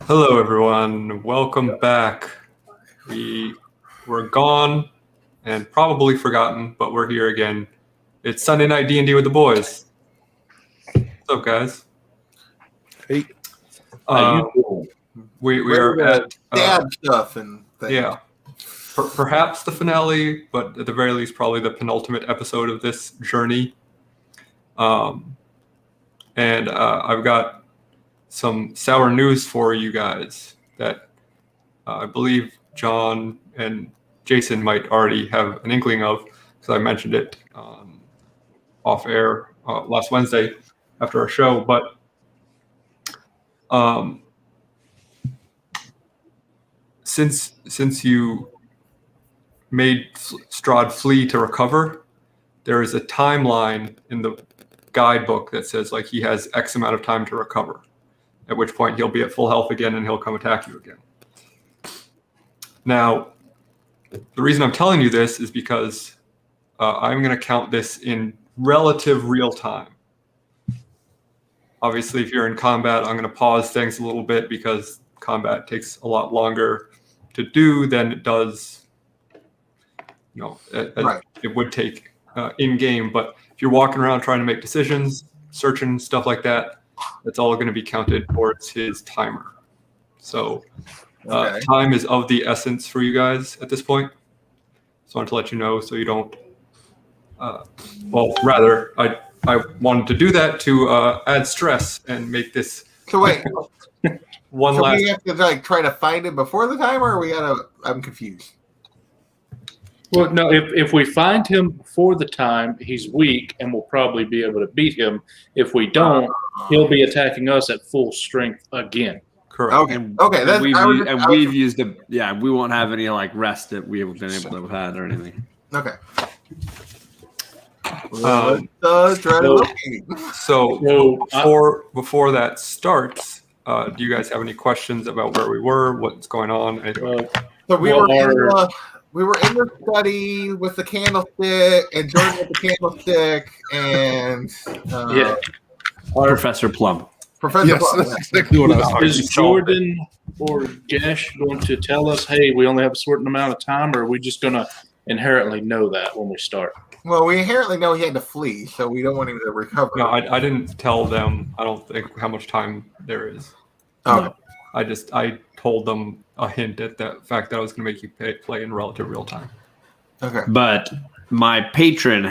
Hello, everyone. Welcome back. We were gone and probably forgotten, but we're here again. It's Sunday night D&D with the boys. What's up, guys? Hey. We are at dad stuff and things. Yeah, perhaps the finale, but at the very least, probably the penultimate episode of this journey. And I've got some sour news for you guys that I believe John and Jason might already have an inkling of, because I mentioned it off air last Wednesday after our show. But since you made Strahd flee to recover, there is a timeline in the guidebook that says like he has X amount of time to recover, at which point he'll be at full health again and he'll come attack you again. Now, the reason I'm telling you this is because I'm going to count this in relative real time. Obviously, if you're in combat, I'm going to pause things a little bit because combat takes a lot longer to do than it does, Right. it would take in-game. But if you're walking around trying to make decisions, searching, stuff like that, that's all going to be counted towards his timer. So time is of the essence for you guys at this point. Just wanted to let you know so you don't... I wanted to do that to add stress and make this... So wait, one so last... we have to try to find it before the timer, or we gotta... I'm confused. Well, no, if we find him before the time, he's weak and we'll probably be able to beat him. If we don't, he'll be attacking us at full strength again. Correct. Okay. That's, we've used a we won't have any rest that we have been able to have had or anything. Okay. Before that starts, do you guys have any questions about where we were, what's going on? So we were in the study with the candlestick, and Jordan with the candlestick, and Professor Plum. Professor Plum. That's exactly what I was talking about. Is Jordan or Gesh going to tell us, hey, we only have a certain amount of time, or are we just going to inherently know that when we start? Well, we inherently know he had to flee, so we don't want him to recover. No, I didn't tell them, I don't think, how much time there is. Oh. I told them a hint at the fact that I was going to make you play in relative real time. Okay. But my patron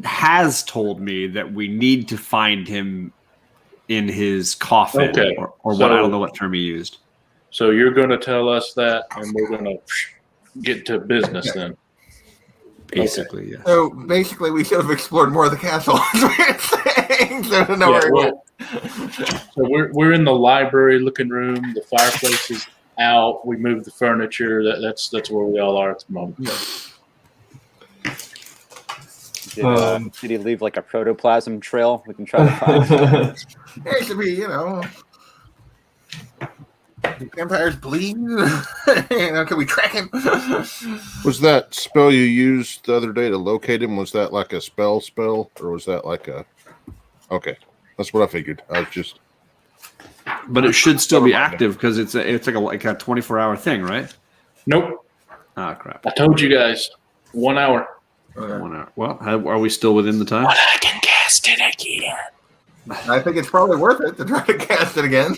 has told me that we need to find him in his coffin, or what, I don't know what term he used. So you're going to tell us that, and we're going to get to business then. Basically, yeah. So basically, we should have explored more of the castle. So we're in the library looking room. The fireplace is out. We moved the furniture. That's where we all are at the moment. Did he leave like a protoplasm trail? We can try to find. It should be, vampires bleed. Can we track him? Was that spell you used the other day to locate him? Was that like a spell, or was that like a? Okay, that's what I figured. I was just. But it should still be active because it's like a 24-hour thing, right? Nope. Ah, crap! I told you guys 1 hour. 1 hour. Well, are we still within the time? But I can cast it again. I think it's probably worth it to try to cast it again.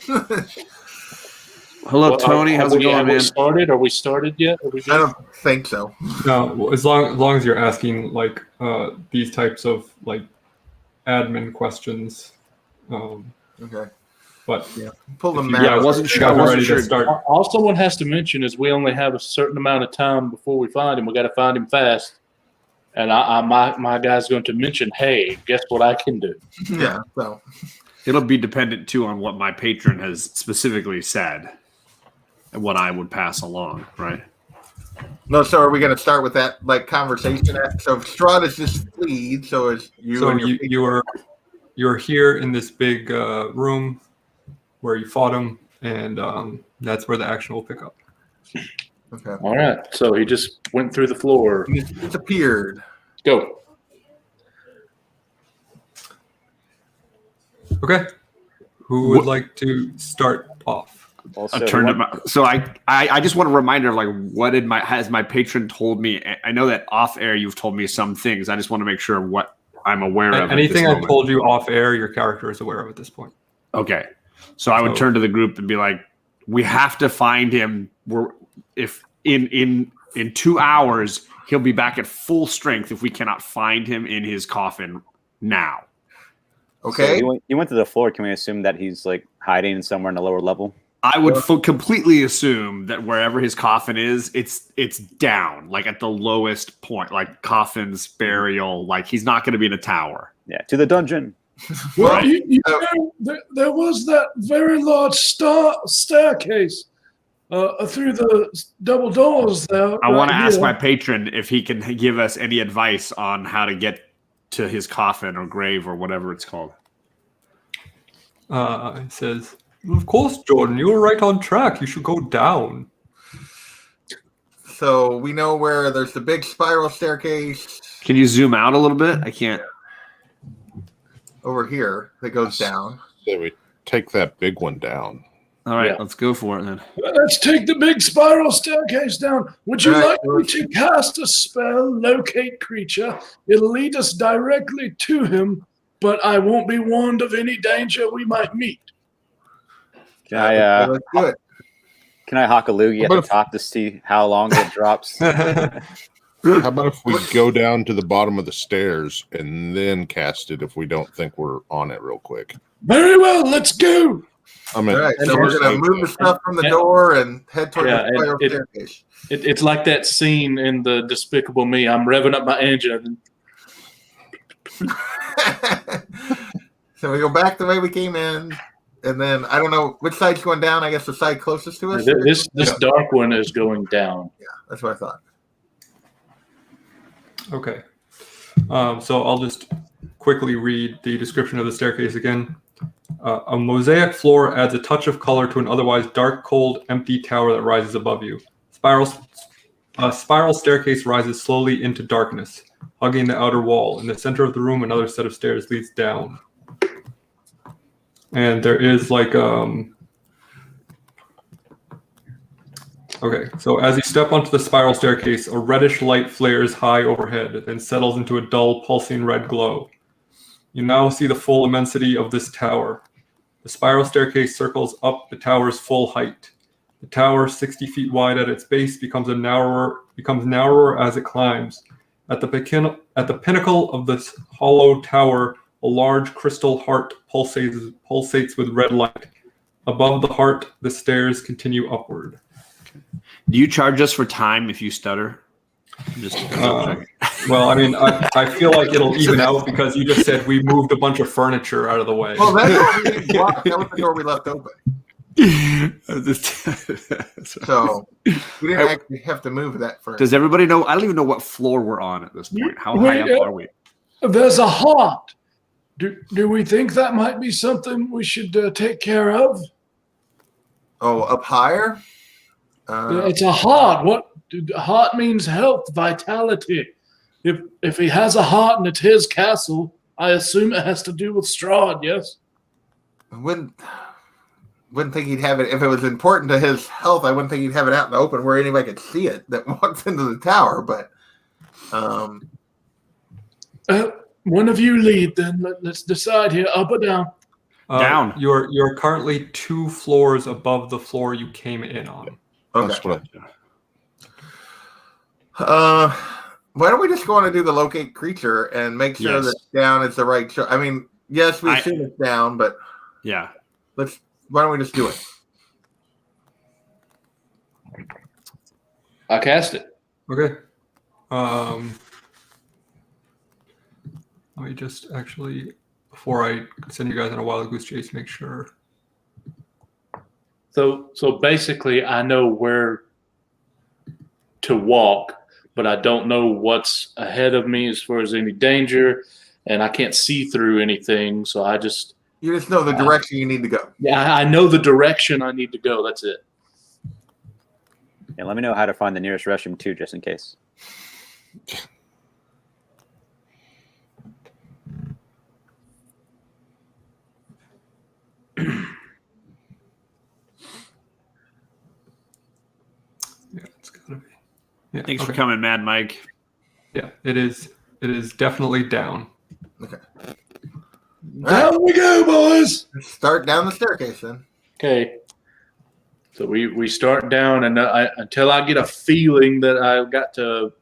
Hello, Tony. How's it going, man? Are we started yet? I don't think so. No, as long as you're asking these types of admin questions. Okay. But Pull the map. Yeah, I wasn't sure. Start. All someone has to mention is we only have a certain amount of time before we find him. We got to find him fast. And my guy's going to mention, hey, guess what I can do? Yeah. So it'll be dependent too on what my patron has specifically said and what I would pass along, right? No, so are we going to start with that conversation? So Strahd is just fleed. So is you? So you're here in this big room where you fought him, and that's where the action will pick up. Okay. All right. So he just went through the floor. He disappeared. Go. Okay. Who would like to start off? Also, I just want a reminder, like, what has my patron told me? I know that off air you've told me some things. I just want to make sure what I'm aware of. Anything I've told you off air, your character is aware of at this point. Okay. So I would turn to the group and be like, we have to find him. If in 2 hours, he'll be back at full strength if we cannot find him in his coffin now. Okay. So he went to the floor. Can we assume that he's like hiding somewhere in the lower level? I would completely assume that wherever his coffin is, it's down, like at the lowest point, like coffins, burial. Like he's not going to be in a tower. Yeah, to the dungeon. Well, there was that very large staircase through the double doors there. I want to ask my patron if he can give us any advice on how to get to his coffin or grave or whatever it's called. It says, of course, Jordan, you were right on track. You should go down. So we know where there's the big spiral staircase. Can you zoom out a little bit? I can't. Over here that goes down. So we take that big one down. All right, let's go for it then. Let's take the big spiral staircase down. Would you like me to cast a spell, locate creature? It'll lead us directly to him, but I won't be warned of any danger we might meet. Can I let's do it. Can I hawk a loogie at the top to see how long it drops? How about if we go down to the bottom of the stairs and then cast it if we don't think we're on it real quick? Very well, let's go. All right, so we're going to move the stuff from the door and head toward the spiral staircase. It's like that scene in the Despicable Me. I'm revving up my engine. So we go back the way we came in, and then I don't know which side's going down. I guess the side closest to us. This dark one is going down. Yeah, that's what I thought. Okay. So I'll just quickly read the description of the staircase again. A mosaic floor adds a touch of color to an otherwise dark, cold, empty tower that rises above you. A spiral staircase rises slowly into darkness, hugging the outer wall. In the center of the room, another set of stairs leads down. And there is like Okay, so as you step onto the spiral staircase, a reddish light flares high overhead, then settles into a dull, pulsing red glow. You now see the full immensity of this tower. The spiral staircase circles up the tower's full height. The tower, 60 feet wide at its base, becomes narrower as it climbs. At the pinnacle of this hollow tower, a large crystal heart pulsates with red light. Above the heart, the stairs continue upward. Do you charge us for time if you stutter? Well, I mean, I feel like it'll even out because you just said we moved a bunch of furniture out of the way. Well, that was the door we left open. So we didn't actually have to move that furniture. Does everybody know? I don't even know what floor we're on at this point. How high up are we? There's a heart. Do we think that might be something we should take care of? Oh, up higher? It's a heart. Heart means health, vitality. If he has a heart and it's his castle, I assume it has to do with Strahd, yes? I wouldn't think he'd have it. If it was important to his health, I wouldn't think he'd have it out in the open where anybody could see it that walks into the tower. But one of you lead, then. Let's decide here, up or down. Down. You're currently 2 floors above the floor you came in on. Okay. That's what Why don't we just go on and do the locate creature and make sure that down is the right choice? I mean, yes, we assume it's down, but yeah, why don't we just do it? I cast it. Okay. Let me just actually, before I send you guys on a wild goose chase, make sure. So basically, I know where to walk, but I don't know what's ahead of me as far as any danger, and I can't see through anything. So you just know the direction you need to go. Yeah, I know the direction I need to go. That's it. Yeah, let me know how to find the nearest restroom too, just in case. Yeah, Thanks for okay. coming, Mad Mike. Yeah, it is. It is definitely down. Okay. Down we go, boys. Start down the staircase then. Okay. So we start down, and until I get a feeling that I've got to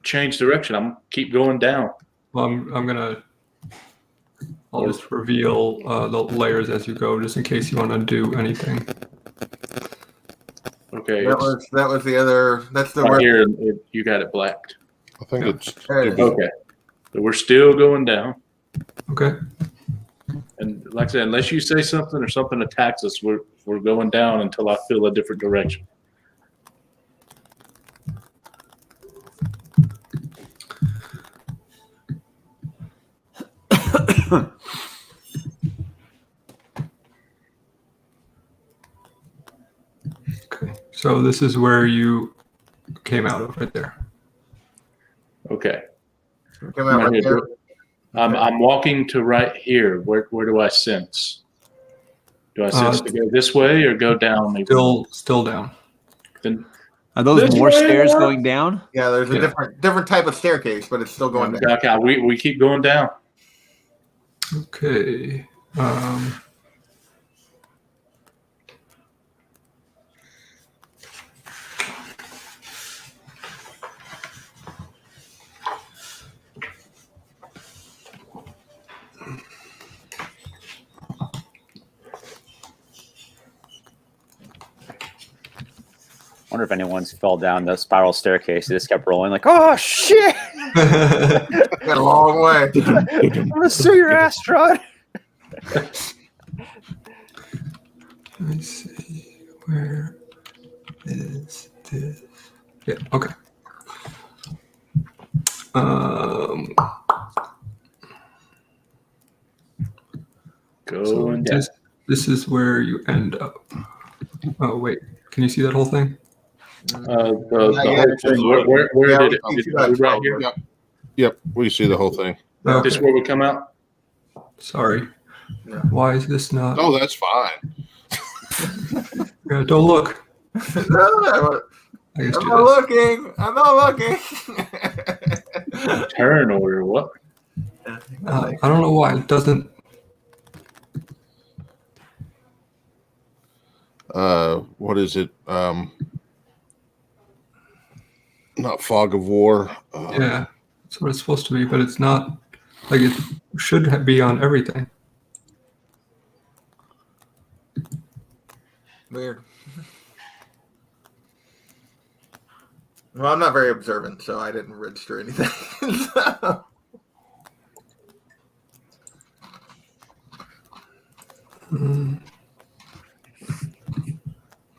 change direction, I'm keep going down. Well, I'll just reveal the layers as you go, just in case you want to do anything. Okay. That was the other. That's the right word. here. You got it blacked. I think it's There it is. Okay. So we're still going down. Okay. And like I said, unless you say something or something attacks us, we're going down until I feel a different direction. Okay. So this is where you came out of right there. Okay. Come out right there. I'm walking to right here. Where do I sense? Do I sense to go this way or go down? Maybe? Still down. Then Are those This more way, stairs Mark? going down? Yeah, there's a Yeah. different type of staircase, but it's still going down. okay, we keep going down. Okay. Wonder if anyone's fell down the spiral staircase. They just kept rolling, like, oh shit! Got a long way. I'm gonna sue your ass, Strahd. Let me see. Where is this? Yeah. Okay. Going down. This is where you end up. Oh wait, can you see that whole thing? The whole thing. Where did it? Right here. Yep, we see the whole thing. Okay. Just where we come out. Sorry. Yeah. Why is this not? Oh, that's fine. Yeah, don't look. I guess I'm do not this. looking. I'm not looking. Turn order. What? I don't know why it doesn't. What is it? Not fog of war. Yeah, that's what it's supposed to be, but it's not. Like it should be on everything. Weird. Well, I'm not very observant, so I didn't register anything.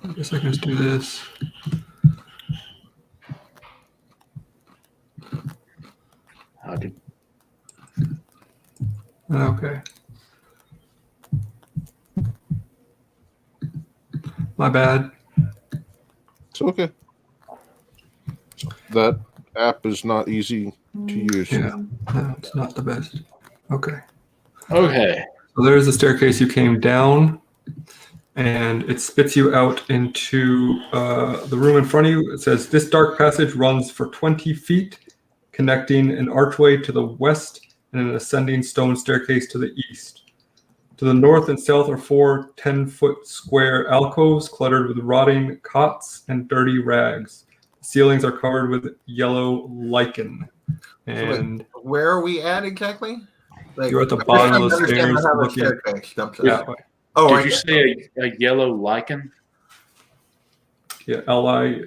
I guess I can just do this. Okay. My bad. It's okay. That app is not easy to use. Yeah, no, it's not the best. Okay. Okay. So there's the staircase you came down, and it spits you out into the room in front of you. It says, this dark passage runs for 20 feet, connecting an archway to the west and an ascending stone staircase to the east. To the north and south are 4 10-foot square alcoves cluttered with rotting cots and dirty rags. The ceilings are covered with yellow lichen. And Where are we at exactly? Like, you're at the bottom of the stairs looking. Yeah. Oh, Did right. you say a yellow lichen? Yeah, L-I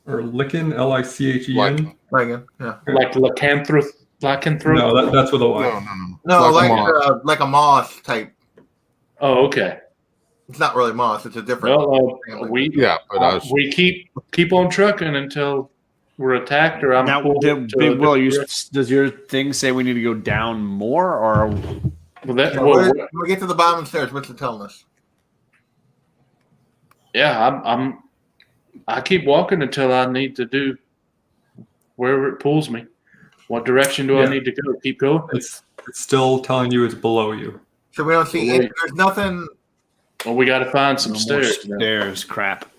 or lichen, L-I-C-H-E-N. Lichen. Yeah. Like lycanthrope? No, that's with a Y. No, Like a like a moss type. Oh, okay. It's not really moss. It's a different. Well, family. Yeah, but I was, we keep on trucking until we're attacked or I'm Now, pulled to Big a Will, different does your thing say we need to go down more, or direction. Well, that, So well, when we get to the bottom of the stairs, what's it telling us? yeah, I keep walking until I need to do wherever it pulls me. What direction do I Yeah. need to go? Keep going. It's still telling you it's below you. So we don't see. Wait. There's nothing. Well, we got to find some no more stairs. stairs? Crap.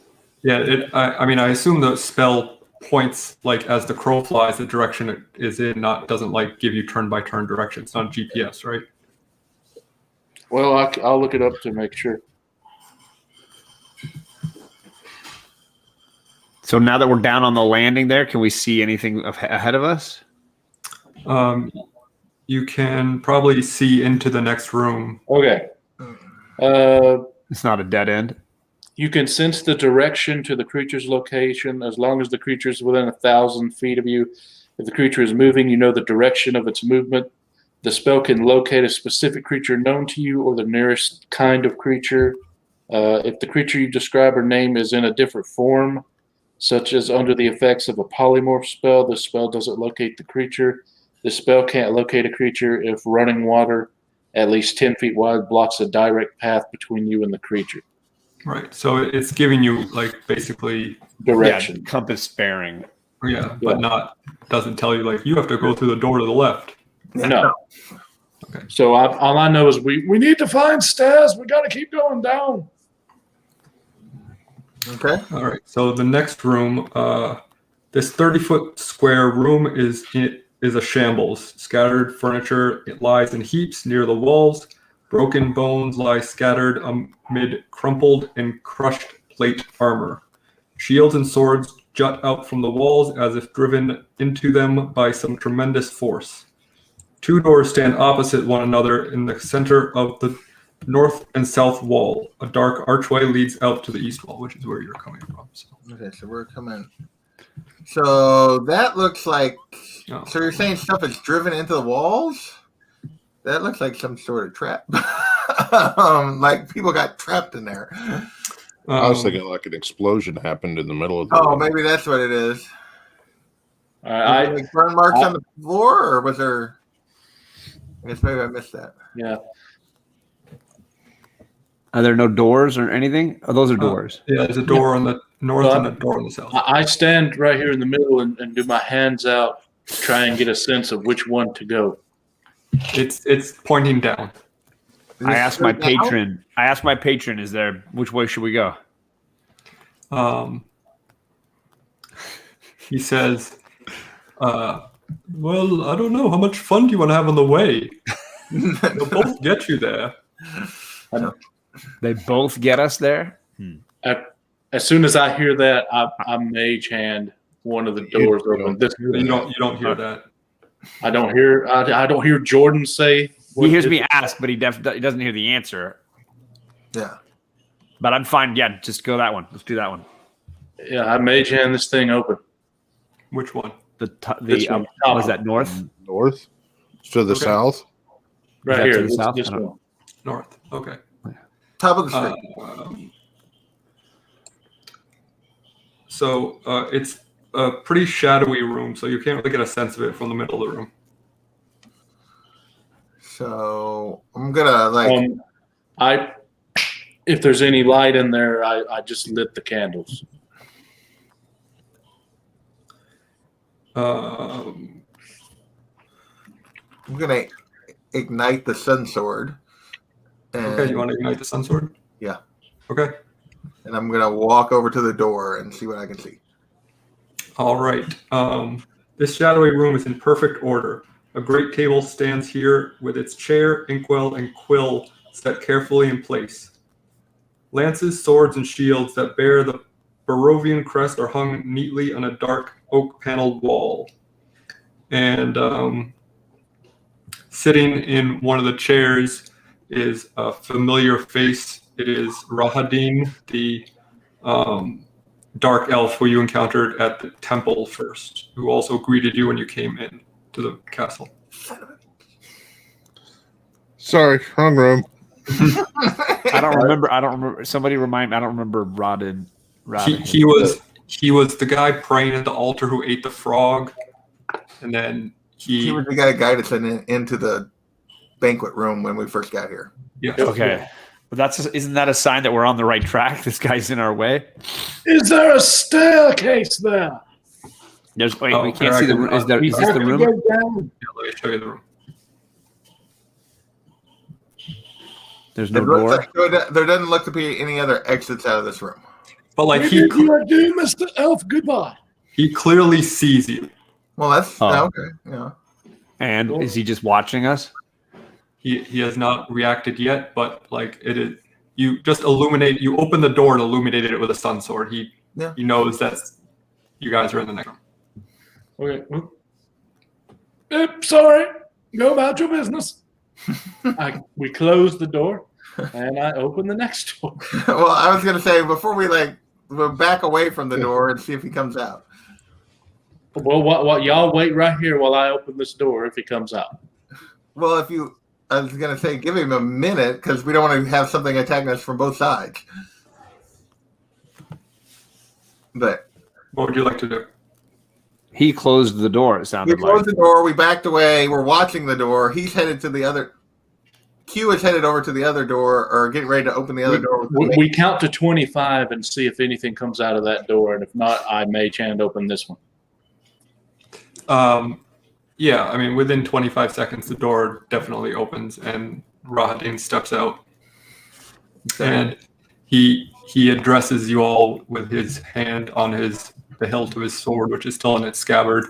Yeah, I mean, I assume the spell points like as the crow flies the direction it is in, doesn't like give you turn by turn direction. It's not GPS, right? Well, I'll look it up to make sure. So now that we're down on the landing there, can we see anything ahead of us? You can probably see into the next room. Okay. It's not a dead end. You can sense the direction to the creature's location as long as the creature is within 1,000 feet of you. If the creature is moving, you know the direction of its movement. The spell can locate a specific creature known to you or the nearest kind of creature. If the creature you describe or name is in a different form, such as under the effects of a polymorph spell, the spell doesn't locate the creature. The spell can't locate a creature if running water at least 10 feet wide blocks a direct path between you and the creature. Right. So it's giving you like basically Direction. Yeah, compass bearing. But doesn't tell you like you have to go through the door to the left. No. Okay. So all I know is we need to find stairs. We got to keep going down. Okay. All right. So the next room, this 30-foot square room is a shambles. Scattered furniture, it lies in heaps near the walls. Broken bones lie scattered amid crumpled and crushed plate armor. Shields and swords jut out from the walls as if driven into them by some tremendous force. 2 doors stand opposite one another in the center of the north and south wall. A dark archway leads out to the east wall, which is where you're coming from. So. Okay, so we're coming. So that looks like. Oh. So you're saying stuff is driven into the walls? That looks like some sort of trap. Like people got trapped in there. I was thinking like an explosion happened in the middle of the Oh, room. maybe that's what it is. I like burn marks on the floor, or was there? I guess maybe I missed that. yeah. Are there no doors or anything? Oh, those are doors. Yeah, there's a door on the north and a door on the south. I stand right here in the middle and do my hands out, try and get a sense of which one to go. It's pointing down. I asked my patron. Is there? Which way should we go? He says, "Well, I don't know. How much fun do you want to have on the way? They'll both get you there." They both get us there. As soon as I hear that, I mage hand one of the doors open. You don't hear that. I don't hear Jordan say. He hears me ask, but he doesn't hear the answer. Yeah. But I'm fine. Yeah, just go that one. Let's do that one. Yeah, I mage hand this thing open. Which one? This one. Was that north? North? To the south? Right that here. to the south? This I don't one. North. Okay. Top of the street. So it's a pretty shadowy room, so you can't really get a sense of it from the middle of the room. So I'm gonna if there's any light in there, I just lit the candles. I'm gonna ignite the sun sword. Okay, you want to ignite the sun sword? Yeah. Okay. And I'm gonna walk over to the door and see what I can see. All right. This shadowy room is in perfect order. A great table stands here with its chair, inkwell, and quill set carefully in place. Lances, swords, and shields that bear the Barovian crest are hung neatly on a dark oak-paneled wall. And sitting in one of the chairs is a familiar face. It is Rahadin, the dark elf who you encountered at the temple first, who also greeted you when you came in to the castle. Sorry, wrong room. I don't remember. Somebody remind me. I don't remember Rodden. He was the guy praying at the altar who ate the frog, and then he was the guy that guided us into the banquet room when we first got here. Yeah. Okay. But isn't that a sign that we're on the right track? This guy's in our way. Is there a staircase there? We can't see the room. Is this the room? Yeah, let me show you the room. There's no door. There doesn't look to be any other exits out of this room. But like you do, Mr. Elf. Goodbye. He clearly sees you. Well, that's Oh. okay. Yeah. And is he just watching us? He has not reacted yet, but like it is. You just illuminate. You open the door and illuminated it with a sun sword. He knows that you guys are in the next room. Okay. Sorry. Go about your business. We close the door, and I open the next door. Well, I was gonna say before we'll back away from the door and see if he comes out. Well, what y'all wait right here while I open this door if he comes out. Well, I was gonna say give him a minute because we don't want to have something attacking us from both sides. But what would you like to do? He closed the door. It sounded we closed the door. We backed away. We're watching the door. He's headed to the other. Q is headed over to the other door, or getting ready to open the other door. We count to 25 and see if anything comes out of that door, and if not, I may hand open this one. Yeah, I mean, within 25 seconds, the door definitely opens, and Rahadin steps out, and he addresses you all with his hand on the hilt of his sword, which is still in its scabbard.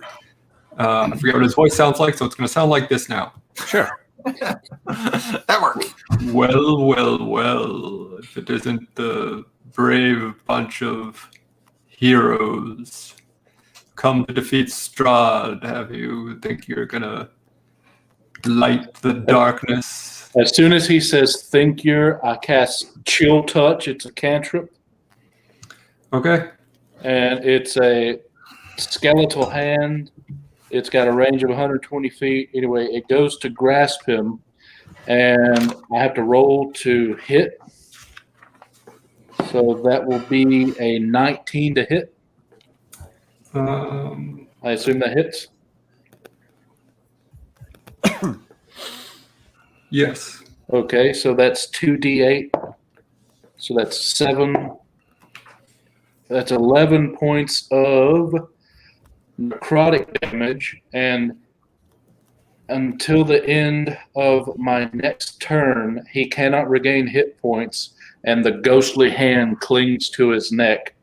I forget what his voice sounds like, so it's going to sound like this now. Sure. That works. Well. If it isn't the brave bunch of heroes come to defeat Strahd, have you think you're going to light the darkness? As soon as he says "think you're," I cast Chill Touch. It's a cantrip. Okay. And it's a skeletal hand. It's got a range of 120 feet. Anyway, it goes to grasp him, and I have to roll to hit. So that will be a 19 to hit. I assume that hits. Yes. Okay, so that's 2d8. So that's 7. That's 11 points of necrotic damage, and until the end of my next turn, he cannot regain hit points, and the ghostly hand clings to his neck.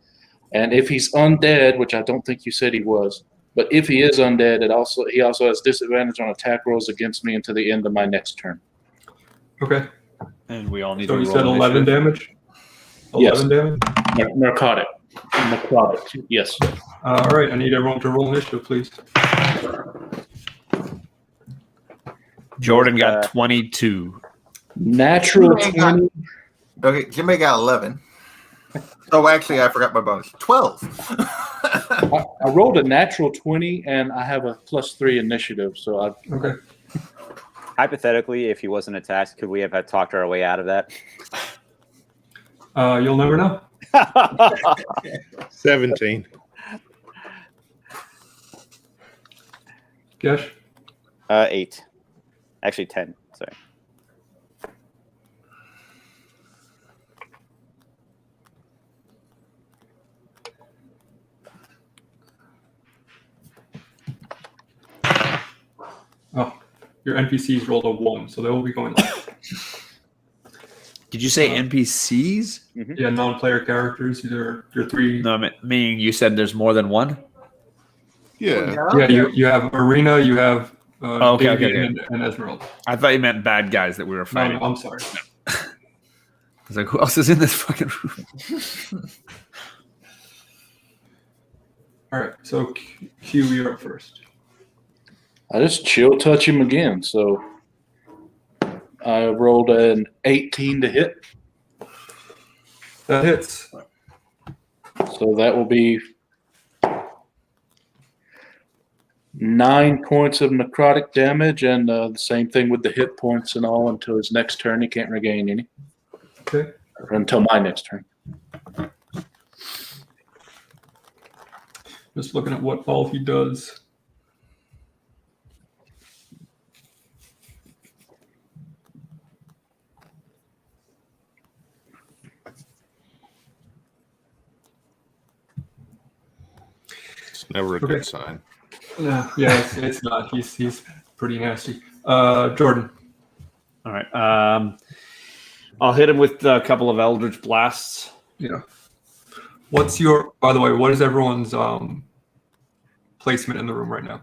And if he's undead, which I don't think you said he was, but if he is undead, he also has disadvantage on attack rolls against me until the end of my next turn. Okay. And we all need So to you roll said 11 initiative. damage? Yes. 11 damage? Necrotic, yes. All right, I need everyone to roll initiative, please. Jordan got 22. Natural Jimmy 20. Okay, Jimmy got 11. Oh, actually, I forgot my bonus. 12. I rolled a natural 20, and I have a +3 initiative, so Okay. Hypothetically, if he wasn't attacked, could we have talked our way out of that? You'll never know. 17. Gesh? 8. Actually, 10. Sorry. Oh, your NPCs rolled a 1, so they will be going last. Did you say NPCs? Yeah, non-player characters. Your 3. No, meaning you said there's more than one? Yeah. Yeah, you have Arena, you have Okay. Davian and Esmeralda. I thought you meant bad guys that we were No, fighting. I'm sorry. I was like, who else is in this fucking room? All right, so Q, you're up first. I just chill touch him again. So I rolled an 18 to hit. That hits. So that will be 9 points of necrotic damage, and the same thing with the hit points and all until his next turn. He can't regain any. Okay. Or until my next turn. Just looking at what all he does. It's never a good sign. Yeah, it's not. He's pretty nasty. Jordan. All right. I'll hit him with a couple of Eldritch Blasts. Yeah. By the way, what is everyone's placement in the room right now.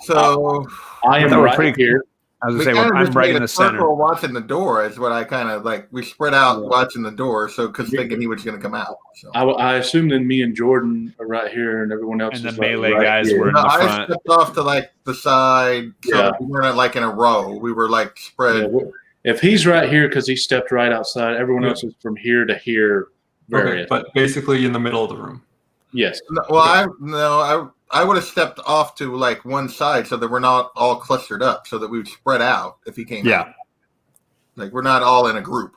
So I am thought we're right pretty- here. I was we gonna say kind of I'm just right made in a the center. circle watching the door. Is what I kind of like. We spread out Yeah. watching the door, so because thinking he was going to come out. So. I assume then me and Jordan are right here, and everyone else And is the like melee right guys here. were in No, the I front. stepped off to like the side, so Yeah. that we weren't like in a row. We were like spread. Yeah, if he's right here because he stepped right outside, everyone Yeah. else is from here to here. Various. Okay, but basically in the middle of the room. Yes. No, well, I would have stepped off to like one side so that we're not all clustered up, so that we would spread out if he came out. Like we're not all in a group.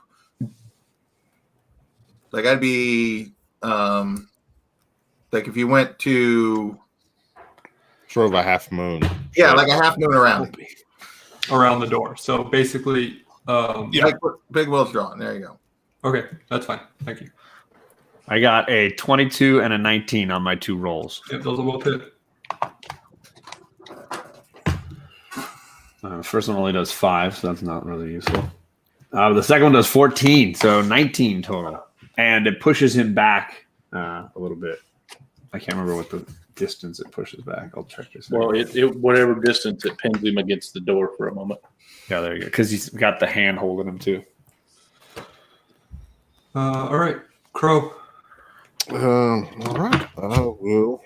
Like I'd be like if you went to Sort of a half moon. like a half moon around. Around the door. So basically, Like Big Will's drawing. There you go. okay, that's fine. Thank you. I got a 22 and a 19 on my 2 rolls. Yep, those are both hit. The first one only does 5, so that's not really useful. The second one does 14, so 19 total. And it pushes him back a little bit. I can't remember what the distance it pushes back. I'll check this. Well, it whatever distance it pins him against the door for a moment. Yeah, there you go. Because he's got the hand holding him too. All right, Crow. All right. I will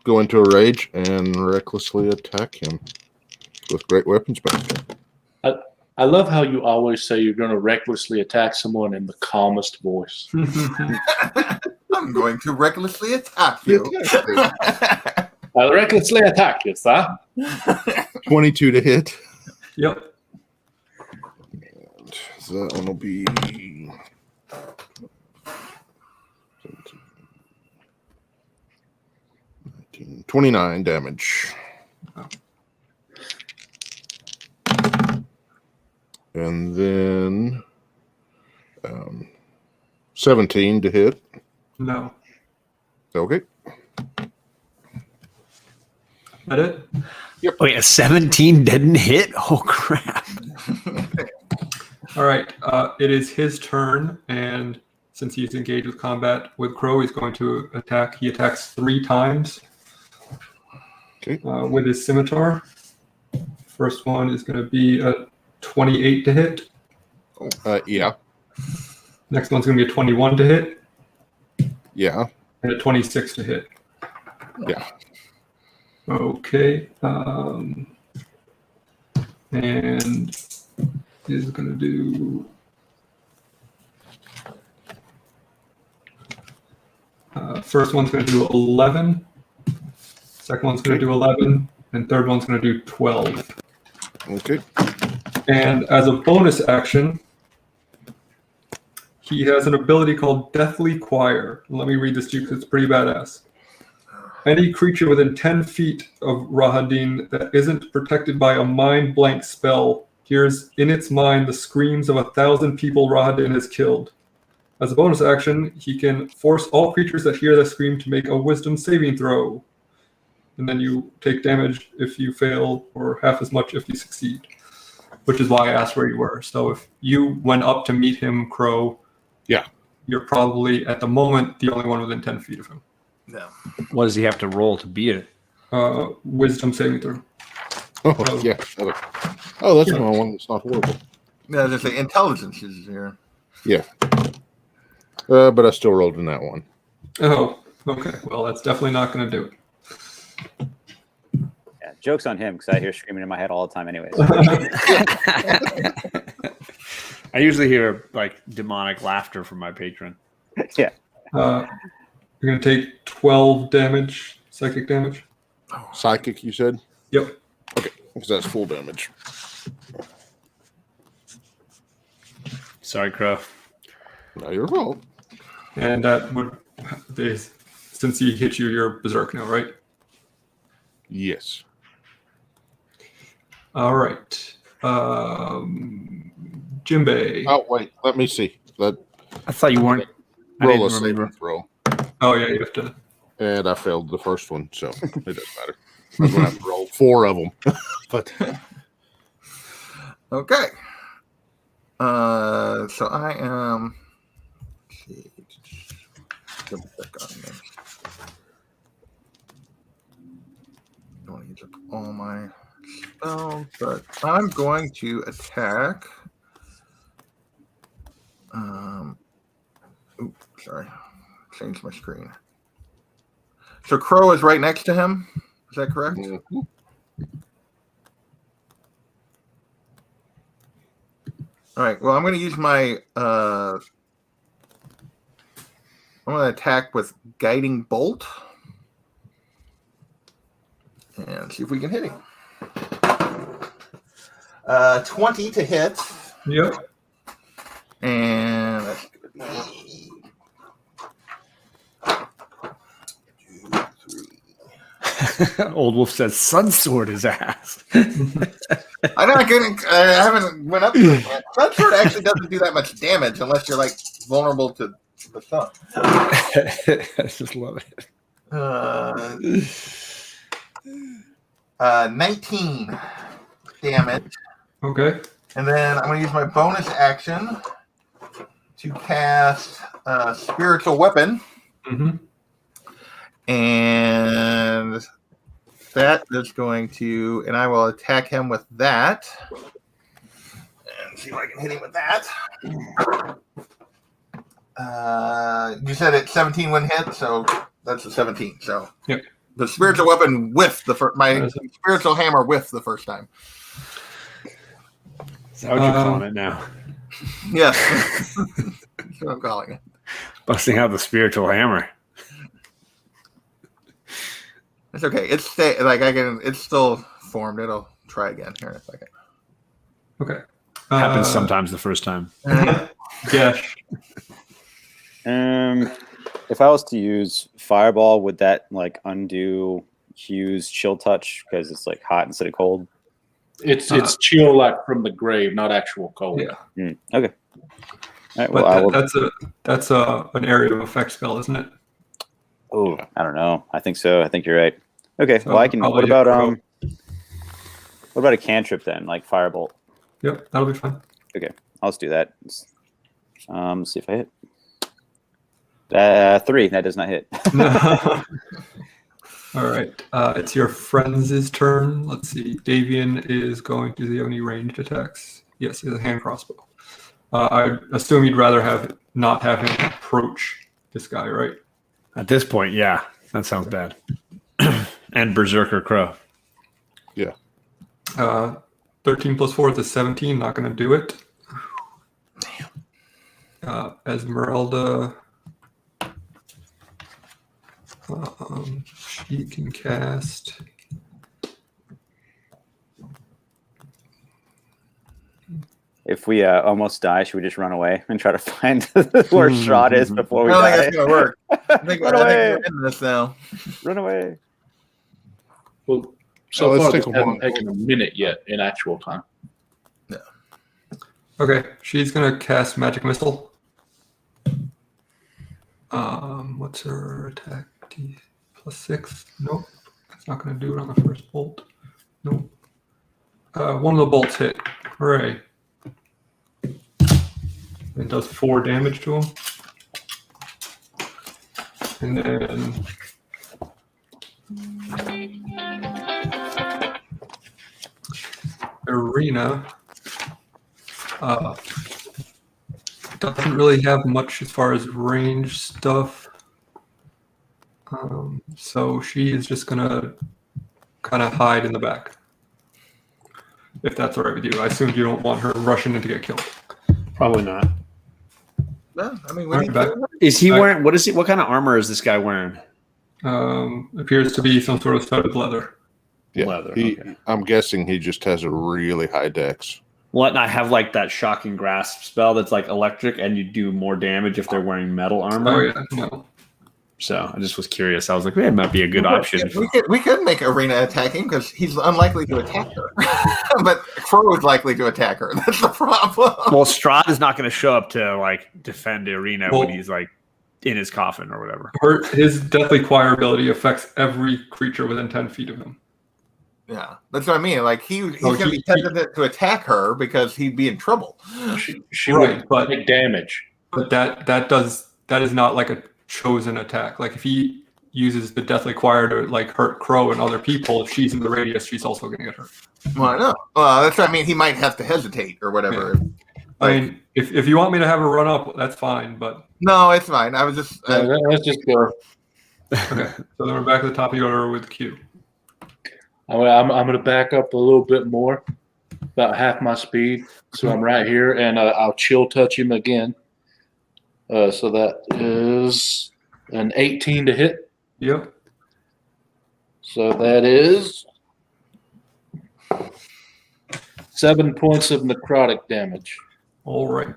go into a rage and recklessly attack him with great weapons back. I love how you always say you're going to recklessly attack someone in the calmest voice. I'm going to recklessly attack you. I'll recklessly attack you, sir. 22 to hit. Yep. So that one will be 29 damage. And then 17 to hit. No. Okay. That it? Wait, a 17 didn't hit? Oh, crap. All right. It is his turn, and since he's engaged with combat with Crow, he's going to attack. He attacks 3 times with his scimitar. First one is going to be a 28 to hit. Yeah. Next one's going to be a 21 to hit. Yeah. And a 26 to hit. Yeah. Okay. And is going to do first one's going to do 11. Second one's going to do 11. And third one's going to do 12. Okay. And as a bonus action, he has an ability called Deathly Choir. Let me read this to you because it's pretty badass. Any creature within 10 feet of Rahadin that isn't protected by a mind blank spell hears in its mind the screams of 1,000 people Rahadin has killed. As a bonus action, he can force all creatures that hear the scream to make a wisdom saving throw. And then you take damage if you fail, or half as much if you succeed. Which is why I asked where you were. So if you went up to meet him, Crow, you're probably, at the moment, the only one within 10 feet of him. No. What does he have to roll to beat it? Wisdom saving throw. Oh, yeah. Oh, that's my one that's not horrible. No, just the intelligence is here. Yeah. But I still rolled in that one. Oh, okay. Well, that's definitely not going to do it. Yeah, joke's on him because I hear screaming in my head all the time anyways. I usually hear like demonic laughter from my patron. Yeah. You're going to take 12 damage, psychic damage. Psychic, you said? Yep. Okay, because that's full damage. Sorry, Crow. Now you're wrong. And that would, since he hit you, you're berserk now, right? Yes. All right. Jimbei. Oh, wait. Let me see. I thought you weren't. Roll a saving throw. Oh, yeah, you have to. And I failed the first one, so it doesn't matter. I'm going to have to roll 4 of them. But Okay. So I am. Double check on this. use up all my spells, but I'm going to attack. Oops, sorry. Changed my screen. So Crow is right next to him. Is that correct? Mhm. All right. Well, I'm going to use my. I'm going to attack with Guiding Bolt, and see if we can hit him. 20 to hit, Yep. and that's going to be 2, 3. Old Wolf says Sun Sword his ass. I'm not getting. I haven't went up to it yet. That sword actually doesn't do that much damage unless you're like vulnerable to the sun. I just love it. 19 damage, Okay. and then I'm going to use my bonus action to cast Spiritual Weapon, Mm-hmm. and that is going to, and I will attack him with that, and see if I can hit him with that. You said it's 17 when hit, so that's a 17. So Yep. The spiritual weapon whiffed my spiritual hammer whiffed the first time. Is that what you're calling it now? Yes, that's what I'm calling it. Busting out the spiritual hammer. It's okay. It's still formed. It'll try again here in a second. Okay. Happens sometimes the first time. Yes. If I was to use Fireball, would that like undo Hugh's chill touch because it's like hot instead of cold? It's chill like from the grave, not actual cold. Yeah. Okay. All right, But well, that's an area of effect spell, isn't it? Oh, I don't know. I think so. I think you're right. Okay. So well, I can. I'll What let you about go. What about a cantrip then, like Firebolt? Yep, that'll be fine. Okay, I'll just do that. See if I hit. 3. That does not hit. All right. It's your friend's turn. Let's see. Davian is going to. Does he have any ranged attacks? Yes, he has a hand crossbow. I assume you'd rather not have him approach this guy, right? At this point, yeah. That sounds bad. And Berserker Crow. Yeah. 13 plus 4 is a 17. Not going to do it. Esmeralda. She can cast. If we almost die, should we just run away and try to find where Strahd is before we I don't die? think that's gonna work. I think Run we're away. ending this now. Run away. Well, so let's far, take it a hasn't walk. taken a minute yet in actual time. Okay, she's gonna cast Magic Missile. What's her attack? +6. Nope, that's not gonna do it on the first bolt. Nope. One of the bolts hit. Hooray! It does 4 damage to him, and then Arena. Doesn't really have much as far as range stuff. So she is just gonna kind of hide in the back. If that's all right with you. I assume you don't want her rushing in to get killed. Probably not. No, I mean, All right, back. Is he wearing what kind of armor is this guy wearing? Appears to be some sort of studded leather. Yeah. Leather, Okay. I'm guessing he just has a really high dex. Well, and I have like that shocking grasp spell that's like electric, and you do more damage if they're wearing metal armor. Oh yeah, no. So I just was curious. I was like, man, it might be a good option. We could make Arena attacking because he's unlikely to attack her, but Crow is likely to attack her. That's the problem. Well, Strahd is not going to show up to like defend the arena Well, when he's like in his coffin or whatever. His Deathly Choir ability affects every creature within 10 feet of him. Yeah, that's what I mean. Like he's Oh, going to be hesitant to attack her because he'd be in trouble. She Right, would but- take damage. But that is not like a chosen attack. Like if he uses the Deathly Choir to like hurt Crow and other people, if she's in the radius, she's also going to get hurt. Well, I know. Well, that's what I mean. He might have to hesitate or whatever. Yeah. I mean, if you want me to have her run up, that's fine. But no, it's fine. I was just. Let's just go. Okay, so then we're back to the top of the order with Q. I'm going to back up a little bit more, about half my speed. So I'm right here, and I'll chill touch him again. So that is an 18 to hit. Yep. So that is 7 points of necrotic damage. All right.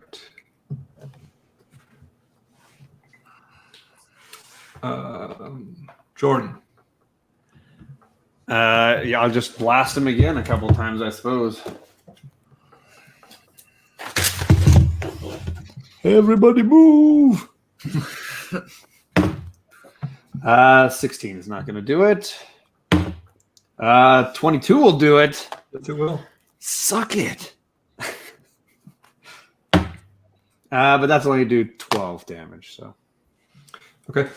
Jordan. Yeah, I'll just blast him again a couple times, I suppose. Everybody move. 16 is not going to do it. 22 will do it. Yes, it will. Suck it. But that's only do 12 damage. So Okay.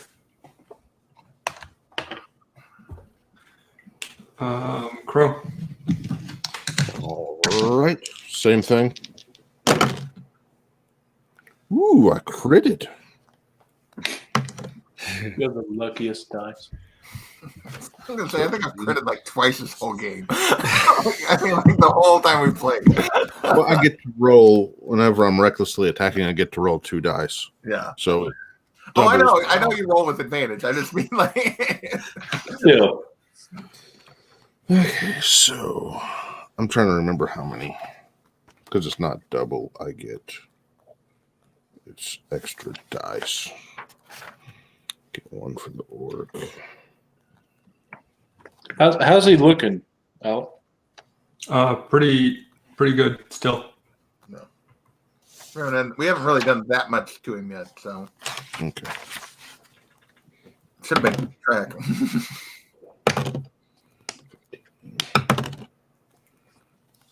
Crow. All right. Same thing. Ooh, I critted. You have the luckiest dice. I'm gonna say I think I've critted like twice this whole game. I mean, like the whole time we played. Well, I get to roll whenever I'm recklessly attacking. I get to roll 2 dice. Yeah. So. Oh, I know. doubles. I know you roll with advantage. I just mean like. Yeah. Okay, so I'm trying to remember how many, because it's not double. I get it's extra dice. Get 1 for the orc. How's he looking, Al? Pretty good still. No. And we haven't really done that much to him yet, so Okay. should have been track.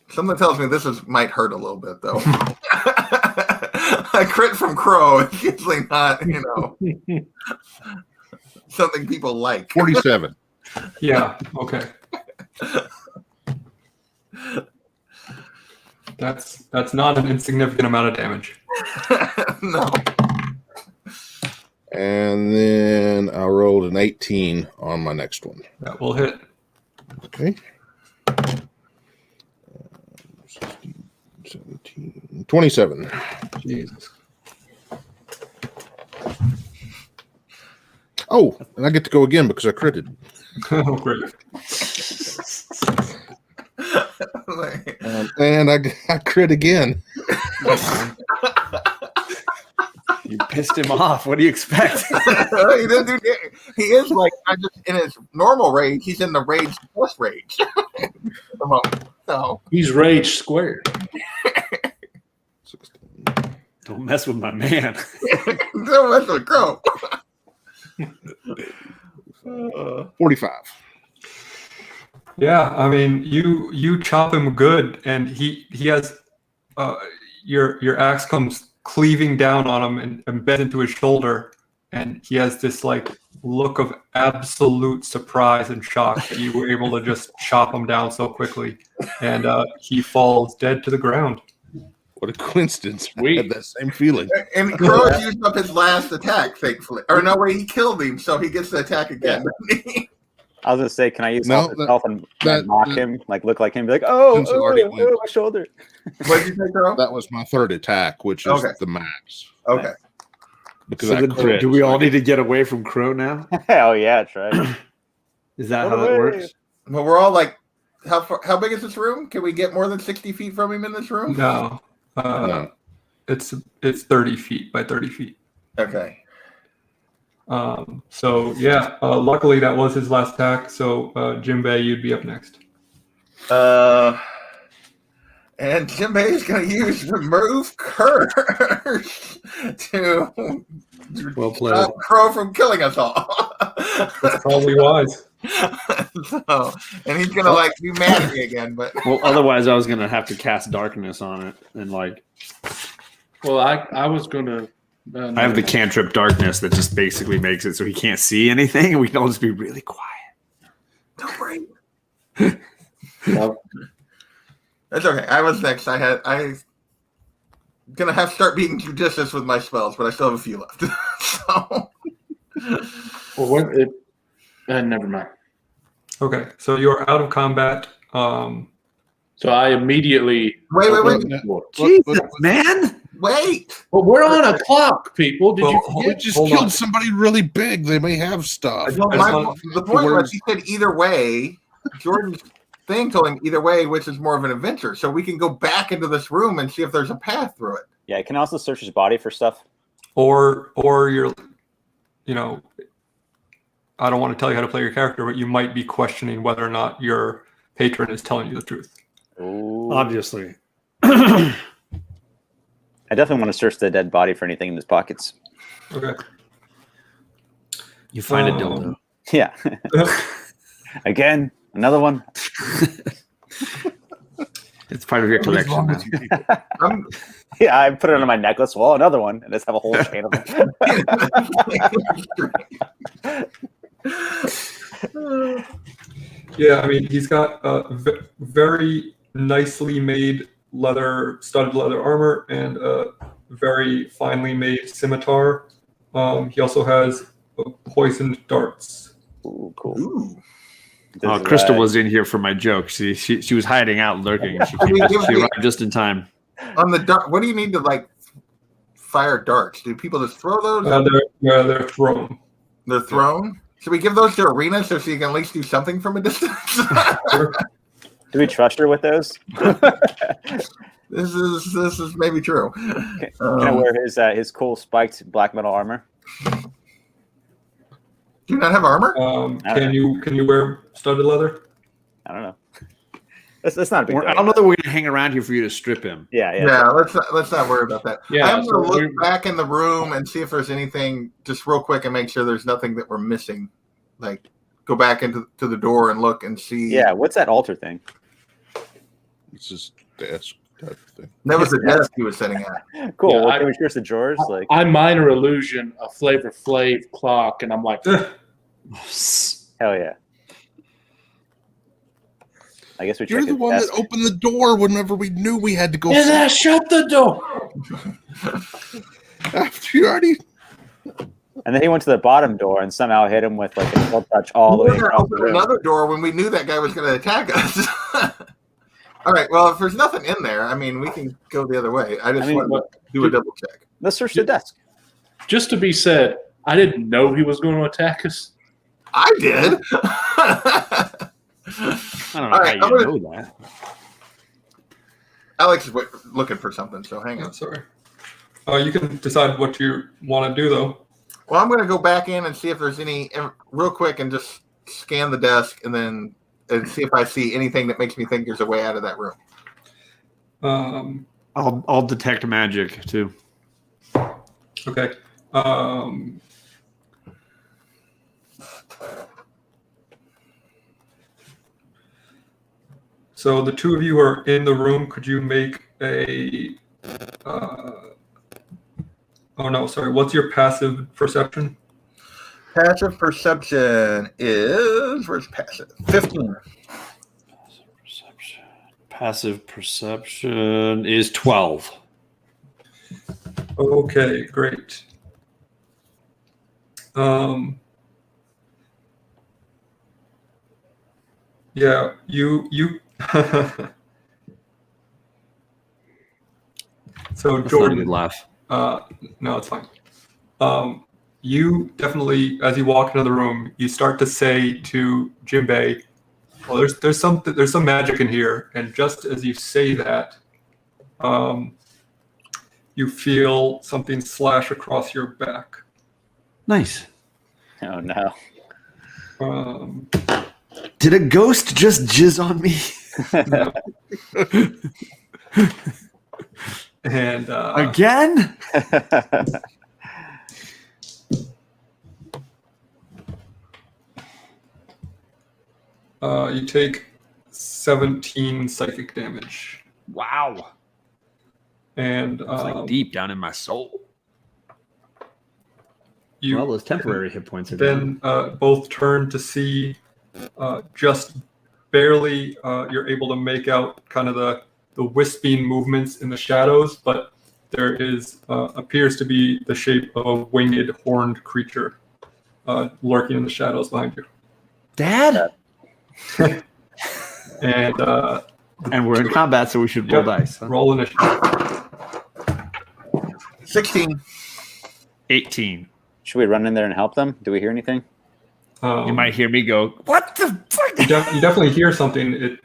Something tells me this might hurt a little bit, though. A crit from Crow is usually not, something people like. 47. Yeah. Okay. That's not an insignificant amount of damage. No. And then I rolled an 18 on my next one. That will hit. Okay. 16, 17, 27. Jesus. Oh, and I get to go again because I critted. Oh, great. And I crit again. you pissed him off. What do you expect? He didn't do. He is like in his normal rage. He's in the rage plus rage. So He's rage squared. 16. Don't mess with my man. don't mess with Crow. 45. Yeah, I mean, you chop him good, and he has your axe comes cleaving down on him and embeds into his shoulder, and he has this like look of absolute surprise and shock that you were able to just chop him down so quickly, and he falls dead to the ground. What a coincidence. We had that same feeling. And Crow used up his last attack, thankfully. Or no way, he killed him, so he gets to attack again. I was gonna say, can I use No, help and mock him, like look like him, be like, oh, my shoulder. What did you say, Crow? That was my third attack, which is the max. Okay. Because So I then, crit, do we so all I need to get away from Crow now? Hell yeah, try. Is that how that works? Well, we're all like, how big is this room? Can we get more than 60 feet from him in this room? No, No. it's 30 feet by 30 feet. Okay. So yeah, luckily that was his last attack. So Jinbei, you'd be up next. And Jinbei is going to use Remove Curse to Well played. stop Crow from killing us all. That's probably wise. So, and he's going to like be mad at me again, but Well, otherwise I was gonna have to cast darkness on it and like. Well, I was going to I have the cantrip darkness that just basically makes it so he can't see anything, and we can all just be really quiet. Don't worry. That's okay. I was next. I'm gonna have to start being judicious with my spells, but I still have a few left. So. Well, never mind. Okay, so you're out of combat. So I immediately Wait. Jesus, man! Wait. Well, we're on a clock, people. Did you We forget? just Hold killed on. somebody really big. They may have stuff. The point was he said either way. Jordan's thing told him either way, which is more of an adventure. So we can go back into this room and see if there's a path through it. Yeah, I can also search his body for stuff. Or you're, I don't want to tell you how to play your character, but you might be questioning whether or not your patron is telling you the truth. Ooh. Obviously. I definitely want to search the dead body for anything in his pockets. Okay. You find a dildo. Yeah. Again, another one. It's part of your collection now. Yeah, I put it on my necklace. Well, another one, and just have a whole chain of them. Yeah, I mean, he's got a very nicely made studded leather armor and a very finely made scimitar. He also has poisoned darts. Ooh, cool. Ooh. Crystal was in here for my joke. She was hiding out, lurking, and she arrived just in time. On the dart, what do you need to fire darts? Do people just throw those? They're thrown. They're thrown. Should we give those to Arena so she can at least do something from a distance? Do we trust her with those? This is maybe true. Can I wear his cool spiked black metal armor? Do you not have armor? Can you wear studded leather? I don't know. That's not a big deal. I don't know that we're gonna hang around here for you to strip him. Yeah. Let's not worry about that. Yeah, I'm gonna look back in the room and see if there's anything just real quick and make sure there's nothing that we're missing. Like, go back into the door and look and see. Yeah, what's that altar thing? It's just desk type thing. That was the desk he was sitting at. Cool. Yeah, well, can we search the drawers? I minor illusion a Flavor Flav clock, and I'm like, hell yeah. I guess we. You're the one that opened the door whenever we knew we had to go. and I shut the door. After you already. And then he went to the bottom door and somehow hit him with a full touch all the way across the room. Another door when we knew that guy was going to attack us. All right. Well, if there's nothing in there, I mean, we can go the other way. I want to do a double check. Let's search the desk. Just to be said, I didn't know he was going to attack us. I did. I don't know how you know that. Alex is looking for something, so hang on. Oh, sorry. You can decide what you want to do, though. Well, I'm going to go back in and see if there's any real quick and just scan the desk and see if I see anything that makes me think there's a way out of that room. I'll detect magic too. Okay. So the two of you are in the room. Could you make a? Oh no, sorry. What's your passive perception? Passive perception is where's passive? 15. Passive perception is 12. Okay, great. Yeah, you. So That's Jordan, not a good laugh. no, it's fine. You definitely, as you walk into the room, you start to say to Jinbei, "Well, there's some magic in here," and just as you say that, you feel something slash across your back. Nice. Oh no. Did a ghost just jizz on me? And again? You take 17 psychic damage. Wow. And It's like deep down in my soul. Well, those temporary hit points are then both turn to see just barely you're able to make out kind of the wisping movements in the shadows, but there is appears to be the shape of a winged horned creature lurking in the shadows behind you. Dad? And we're in combat, so we should roll dice. Huh? Roll initiative. 16. 18. Should we run in there and help them? Do we hear anything? You might hear me go, "What the fuck?" You definitely hear something. You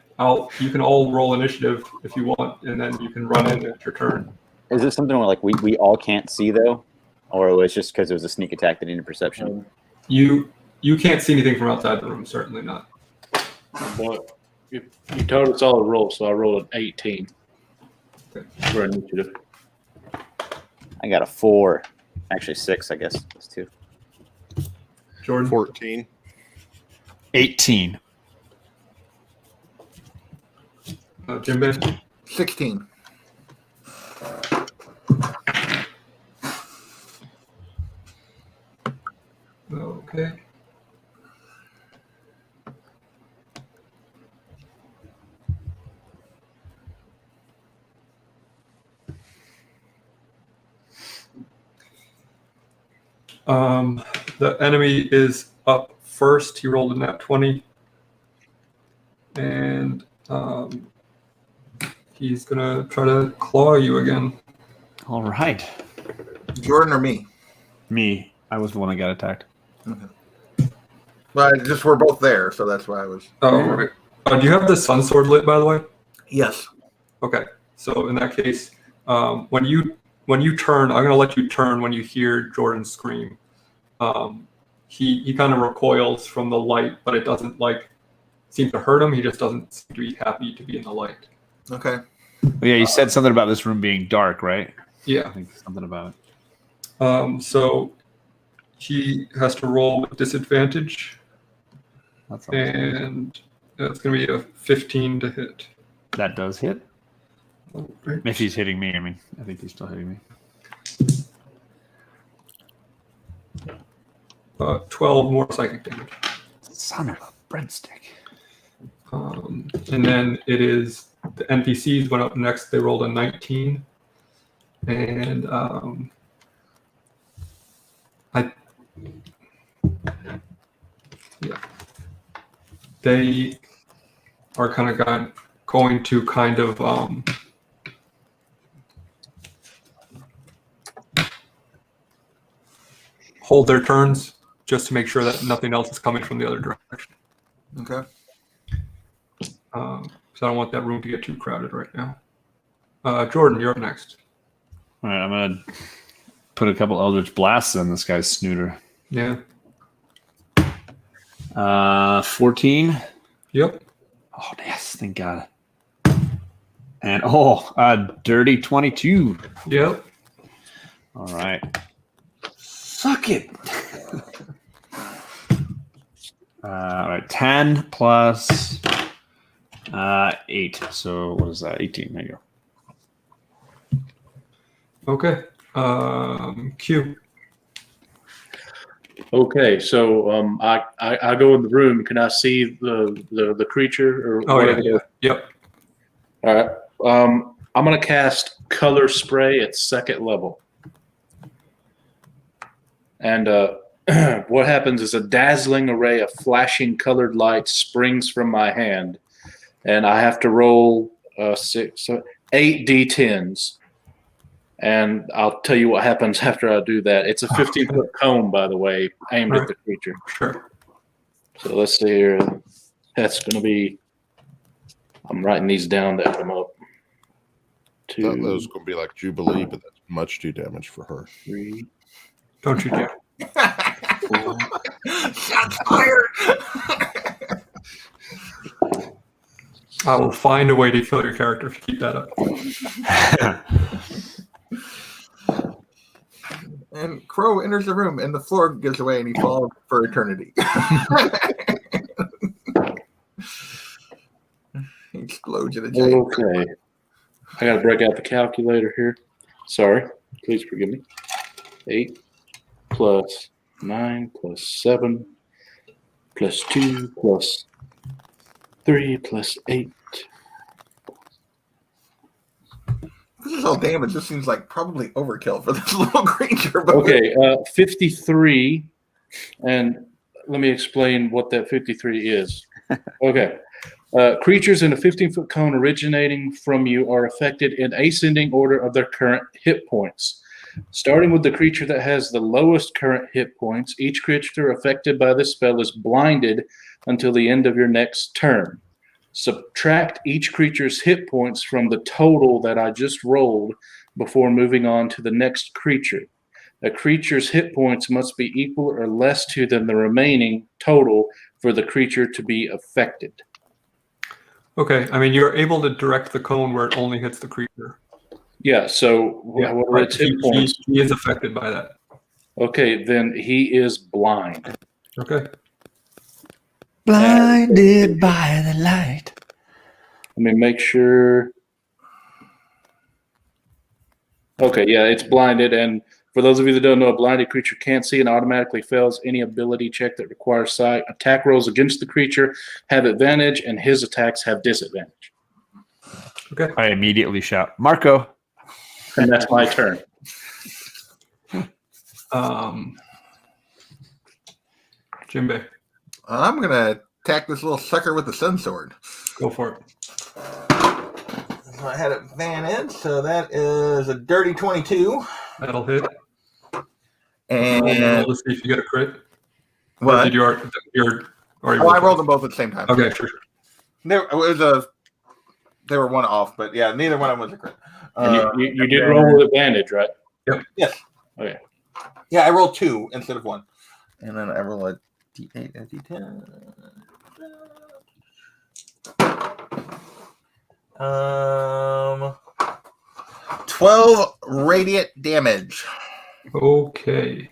can all roll initiative if you want, and then you can run in at your turn. Is this something where like we all can't see though, or it was just because it was a sneak attack that needed perception? You can't see anything from outside the room. Certainly not. But you told us all to roll, so I rolled an 18 for initiative. I got a 4, actually 6, I guess. That's 2. Jordan. 14. 18. Jim Ben. 16. Okay. The enemy is up first. He rolled a nat 20. And he's going to try to claw you again. All right. Jordan or me? Me. I was the one that got attacked. Okay. Well, we're both there, so that's why I was. Oh, right. Do you have the sun sword lit, by the way? Yes. Okay. So in that case, when you turn, I'm going to let you turn when you hear Jordan scream. He kind of recoils from the light, but it doesn't seem to hurt him. He just doesn't seem to be happy to be in the light. Okay. Well, yeah, you said something about this room being dark, right? Yeah. I think something about it. So he has to roll with disadvantage. That's awesome. And it's going to be a 15 to hit. That does hit. Okay. If he's hitting me, I think he's still hitting me. 12 more psychic damage. Son of a breadstick. And then it is the NPCs went up next. They rolled a 19. And they are going to kind of hold their turns just to make sure that nothing else is coming from the other direction. Okay. So I don't want that room to get too crowded right now. Jordan, you're up next. All right, I'm going to put a couple Eldritch Blasts in this guy's snooter. Yeah. 14. Yep. Oh, yes, thank God. And, dirty 22. Yep. All right. Suck it. All right, 10 plus 8. So what is that? 18. There you go. Okay. Q. Okay, so I go in the room. Can I see the creature or whatever? Yeah. Yep. All right. I'm gonna cast Color Spray at 2nd level, and what happens is a dazzling array of flashing colored lights springs from my hand, and I have to roll 8 d10s. And I'll tell you what happens after I do that. It's a 15-foot cone, by the way, aimed at the creature. Sure. So let's see here. That's going to be. I'm writing these down to add them up. I thought that was going to be like Jubilee, but that's much too damage for her. 3. Don't you dare. Shots fired. I will find a way to kill your character if you keep that up. And Crow enters the room, and the floor gives away, and he falls for eternity. He explodes in a giant. Okay. I got to break out the calculator here. Sorry. Please forgive me. 8 plus 9 plus 7 plus 2 plus 3 plus 8. This is all damage. This seems like probably overkill for this little creature. But Okay, 53. And let me explain what that 53 is. Okay. Creatures in a 15-foot cone originating from you are affected in ascending order of their current hit points. Starting with the creature that has the lowest current hit points, each creature affected by this spell is blinded until the end of your next turn. Subtract each creature's hit points from the total that I just rolled before moving on to the next creature. A creature's hit points must be equal or less to than the remaining total for the creature to be affected. Okay, I mean, you're able to direct the cone where it only hits the creature. Yeah, so Yeah, what are right. its hit points? He is affected by that. Okay, then he is blind. Okay. Blinded by the light. Let me make sure. Okay, yeah, it's blinded. And for those of you that don't know, a blinded creature can't see and automatically fails any ability check that requires sight. Attack rolls against the creature have advantage, and his attacks have disadvantage. Okay. I immediately shout, Marco. And that's my turn. Jimbe, I'm going to attack this little sucker with the sun sword. go for it. So I had advantage, so that is a dirty 22. That'll hit. And Roll to see if you get a crit. Or what? did you already I rolled them both at the same time. Okay, sure. They were one off, but yeah, neither one of them was a crit. And you did roll with advantage, right? Yep. Yes. Okay. Yeah, I rolled 2 instead of 1. And then I roll a D8 and a D10. 12 radiant damage. Okay.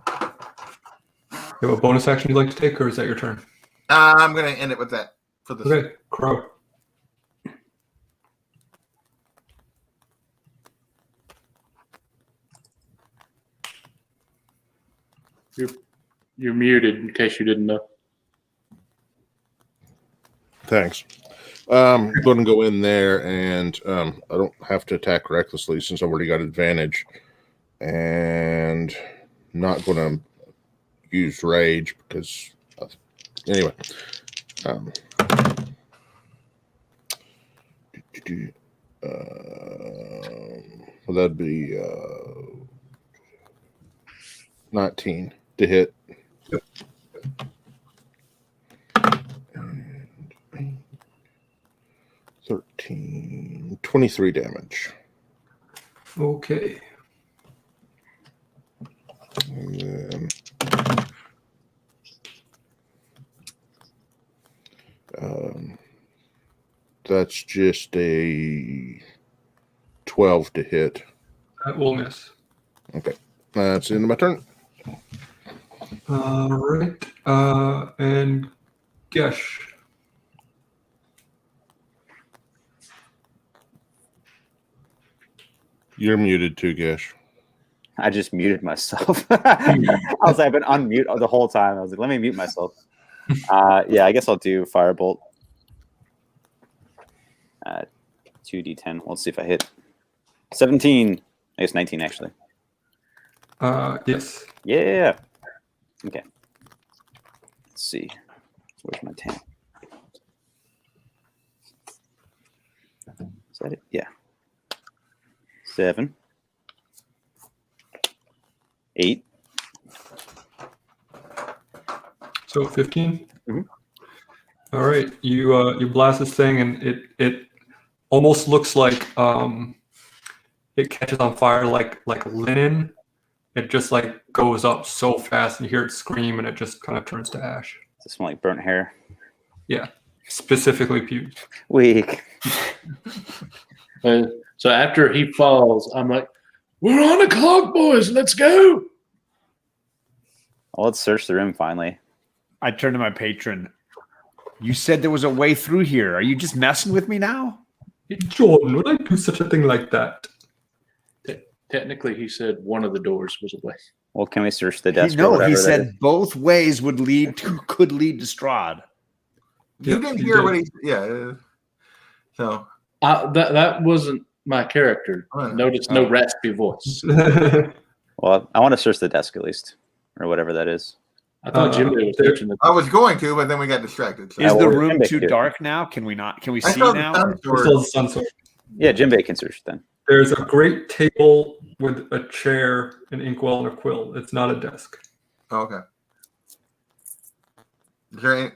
You have a bonus action you'd like to take, or is that your turn? I'm going to end it with that for this. Okay, Crow. You're muted in case you didn't know. Thanks. I'm going to go in there, and I don't have to attack recklessly since I've already got advantage. And not going to use rage because, anyway. Well, that'd be 19 to hit. Yep. And 13, 23 damage. Okay. And then that's just a 12 to hit. That will miss. Okay. That's the end of my turn. All right. And Gesh. You're muted too, Gesh. I just muted myself. I've been unmute the whole time. I was like, let me mute myself. Yeah, I guess I'll do Firebolt. 2d10. Let's see if I hit. 17. I guess 19, actually. Yes. Yeah. Okay. Let's see. Where's my 10? Is that it? Yeah. 7. 8. So 15. Mm-hmm. All right. You blast this thing, and it almost looks like it catches on fire like linen. It just like goes up so fast, and you hear it scream, and it just kind of turns to ash. Does it smell like burnt hair? Yeah, specifically pubes. Weak. So after he falls, I'm like, we're on a clock, boys. Let's go. Well, let's search the room finally. I turn to my patron. You said there was a way through here. Are you just messing with me now? Jordan, would I do such a thing like that? Technically, he said one of the doors was away. Well, can we search the desk? No, he that said is? both ways could lead to Strahd. You Yep, didn't he hear did. what he. Yeah. So That wasn't my character. Oh, no. Notice no raspy voice. Well, I want to search the desk at least, or whatever that is. I thought Jimmy was searching the. I was going to, but then we got distracted. So. Is the well, room Jimbe too could. dark now? Can we not? Can we I see saw the now? sun or- sword. Still the sun sword. Yeah, Jimbe can search then. There's a great table with a chair, an inkwell, and a quill. It's not a desk. Oh, okay. Is there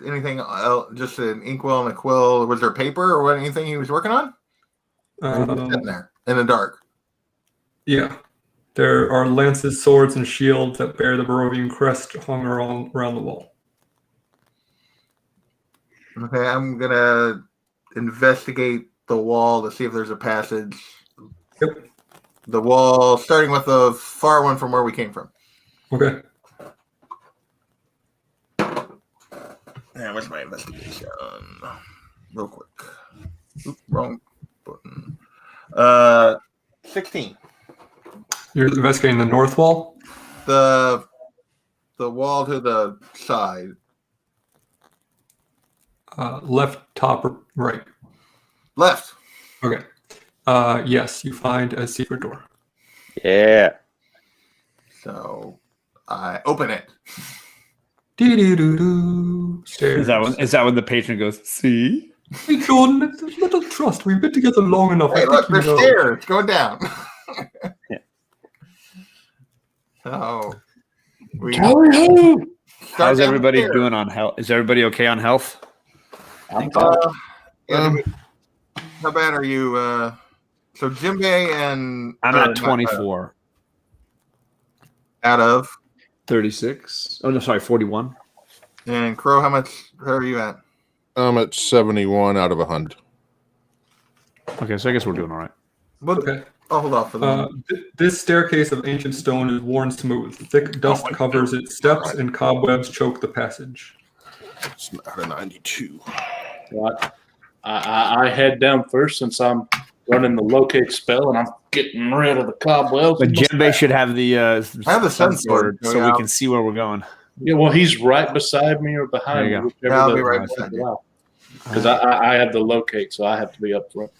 anything else? Just an inkwell and a quill? Was there paper or anything he was working on? Or was he just sitting there in the dark. Yeah. There are lances, swords, and shields that bear the Barovian crest hung around the wall. Okay, I'm gonna investigate the wall to see if there's a passage. Yep. The wall, starting with the far one from where we came from. Okay. Yeah, where's my investigation? Real quick. Oop, wrong button. 16. You're investigating the north wall? The wall to the side. Left, top, or right? Left. Okay. Yes, you find a secret door. Yeah. So I open it. Doo-doo-doo-doo. Is that when the patron goes, see? Hey, John, let us trust. We've been together long enough. Hey, I look, think you there's know. stairs going down. Yeah. So we Tally ho! start How's down everybody the stairs. doing on health? Is everybody okay on health? Yeah, how bad are you? So Jimbe and I'm or at 24. out of 36. Oh, no, sorry, 41. and Crow. How are you at? I'm at 71 out of 100. Okay, so I guess we're doing all right. Well, Okay. I'll hold off for the moment. This staircase of ancient stone is worn smooth. Thick dust covers its steps, and cobwebs choke the passage. It's out of 92. Right. I head down first since I'm running the locate spell and I'm getting rid of the cobwebs. But Jimbe should have the I have the sun sword, so yeah. we can see where we're going. Yeah, well, he's right beside me or behind There me. you Yeah, I'll be right beside you. Because I have the locate, so I have to be up front.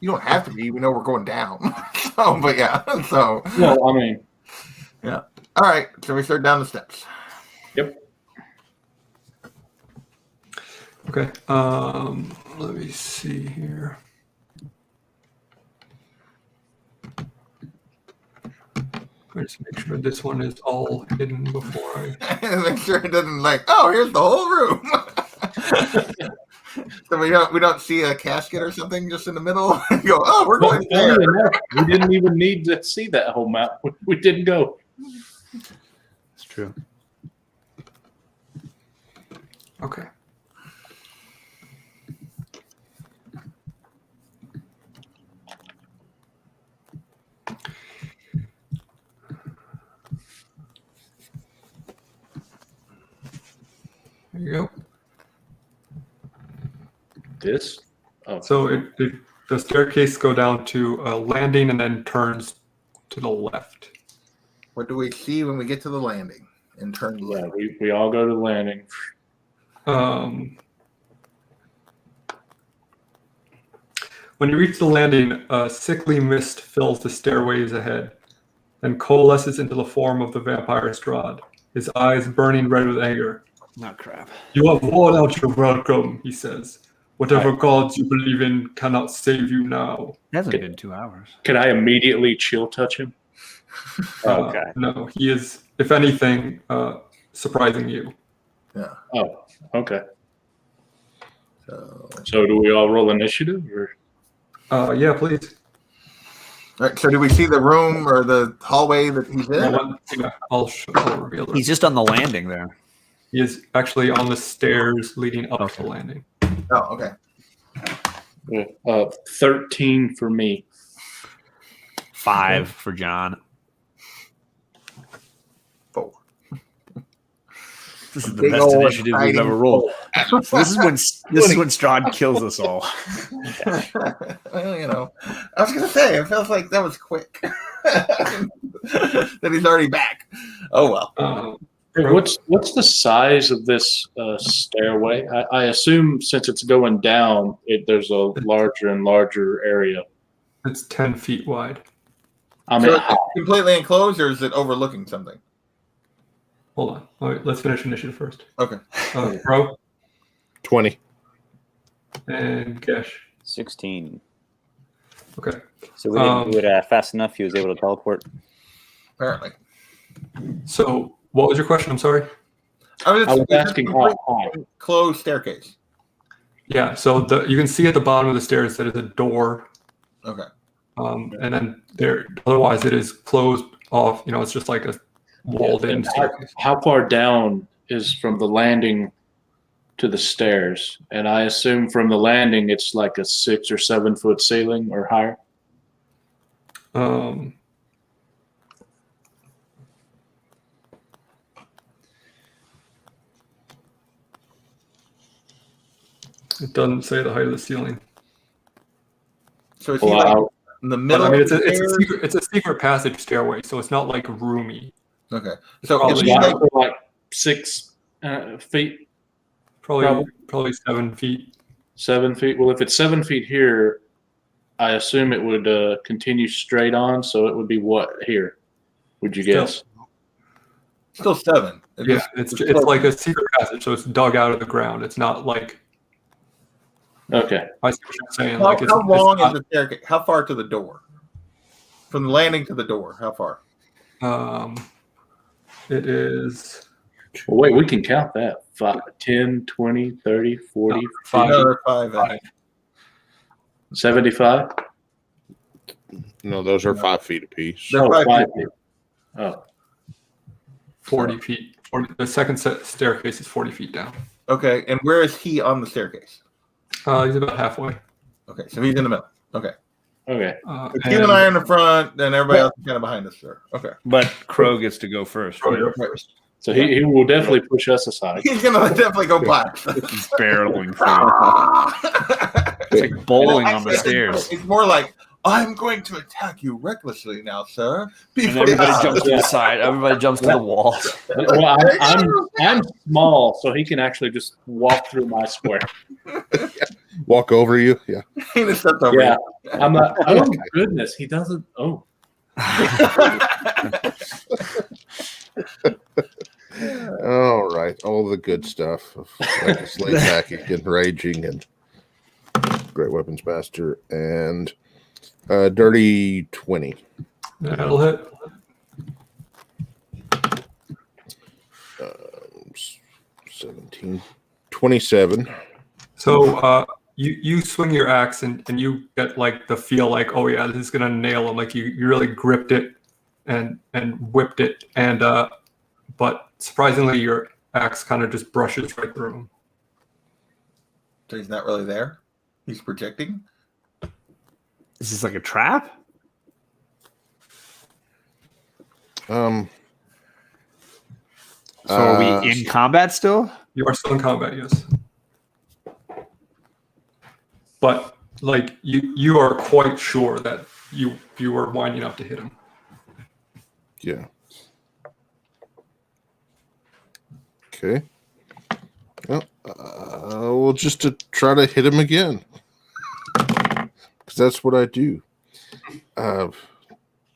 You don't have to be. We know we're going down. So, but yeah. So, Well, I mean, yeah. All right. So we start down the steps. yep. Okay. Let me see here. I just make sure this one is all hidden before I. Make sure it doesn't here's the whole room. So we don't see a casket or something just in the middle and go, we're Well, going there. funny enough, we didn't even need to see that whole map. We didn't go. It's true. Okay. There you go. This? Oh, So the staircase go down to a landing and then turns to the left. What do we see when we get to the landing and turn yeah, left? we all go to the landing. When you reach the landing, a sickly mist fills the stairways ahead, then coalesces into the form of the vampire Strahd, his eyes burning red with anger. Not crap. You have worn out your welcome, he says. Whatever gods you believe in cannot save you now. It hasn't been 2 hours. Can I immediately chill touch him? Okay. No, he is, if anything, surprising you. Yeah. Oh, okay. So, do we all roll initiative? Or? Yeah, please. all right. So do we see the room or the hallway that he's in? Yeah, I'll reveal it. He's just on the landing there. He is actually on the stairs leading up to the landing. Oh, okay. 13 for me. 5 for John. 4. This is the Big best old initiative we've exciting ever rolled. So this is when Strahd kills us all. Well, you know, I was gonna say it feels like that was quick. That he's already back. Oh well. Hey, what's the size of this stairway? I assume since it's going down, there's a larger and larger area. It's 10 feet wide. So is it completely enclosed, or is it overlooking something? Hold on. All right, let's finish initiative first. Okay. Pro 20. and Gesh. 16. Okay. So we didn't do it fast enough. He was able to teleport. Apparently. So what was your question? I'm sorry. I was asking how high. Closed staircase. Yeah. So you can see at the bottom of the stairs that is a door. Okay. And then otherwise it is closed off. You know, it's just like a walled-in staircase. How far down is from the landing to the stairs? And I assume from the landing it's like a 6 or 7 foot ceiling or higher. It doesn't say the height of the ceiling. So is he like in the middle? I mean, of the stairs? it's a secret passage stairway, so it's not like roomy. Okay. It's So probably, is he like 6 feet, probably 7 feet. 7 feet. Well, if it's 7 feet here, I assume it would continue straight on. So it would be what here? Would you guess? still 7? Yeah, it's like a secret passage, so it's dug out of the ground. It's not like. Okay. I see what you're saying. How long is the staircase? How far to the door? From the landing to the door, how far? It is. Well, wait, we can count that. 5, 10, 20, 30, 40, 5. Another 5. 75? No, those are 5 feet apiece. They're 5 feet. Oh. 40 feet. The second staircase is 40 feet down. Okay, and where is he on the staircase? He's about halfway. Okay, so he's in the middle. Okay. Okay. So you and I are in the front, and everybody else is kind of behind us, sir. Okay. But Crow gets to go first. Right? First. So he will definitely push us aside. He's gonna definitely go back. He's barreling through. It's like bowling on the stairs. It's more like, I'm going to attack you recklessly now, sir. And everybody jumps to the side. Everybody jumps to the wall. Well, I'm small, so he can actually just walk through my square. Walk over you? Yeah. He just steps over Yeah. you. I'm not. Oh goodness, he doesn't. Oh. All right. All the good stuff of slave hacking and raging and great weapons master and dirty 20. That'll hit. 17. 27. So you swing your axe and you get like the feel like, oh yeah, this is gonna nail him. Like you really gripped it and whipped it, and but surprisingly your axe kind of just brushes right through him. So he's not really there? He's projecting? Is this like a trap? So are we in combat still? You are still in combat, yes. But like you are quite sure that you were winding up to hit him. Yeah. Okay. Well, we'll just to try to hit him again, because that's what I do.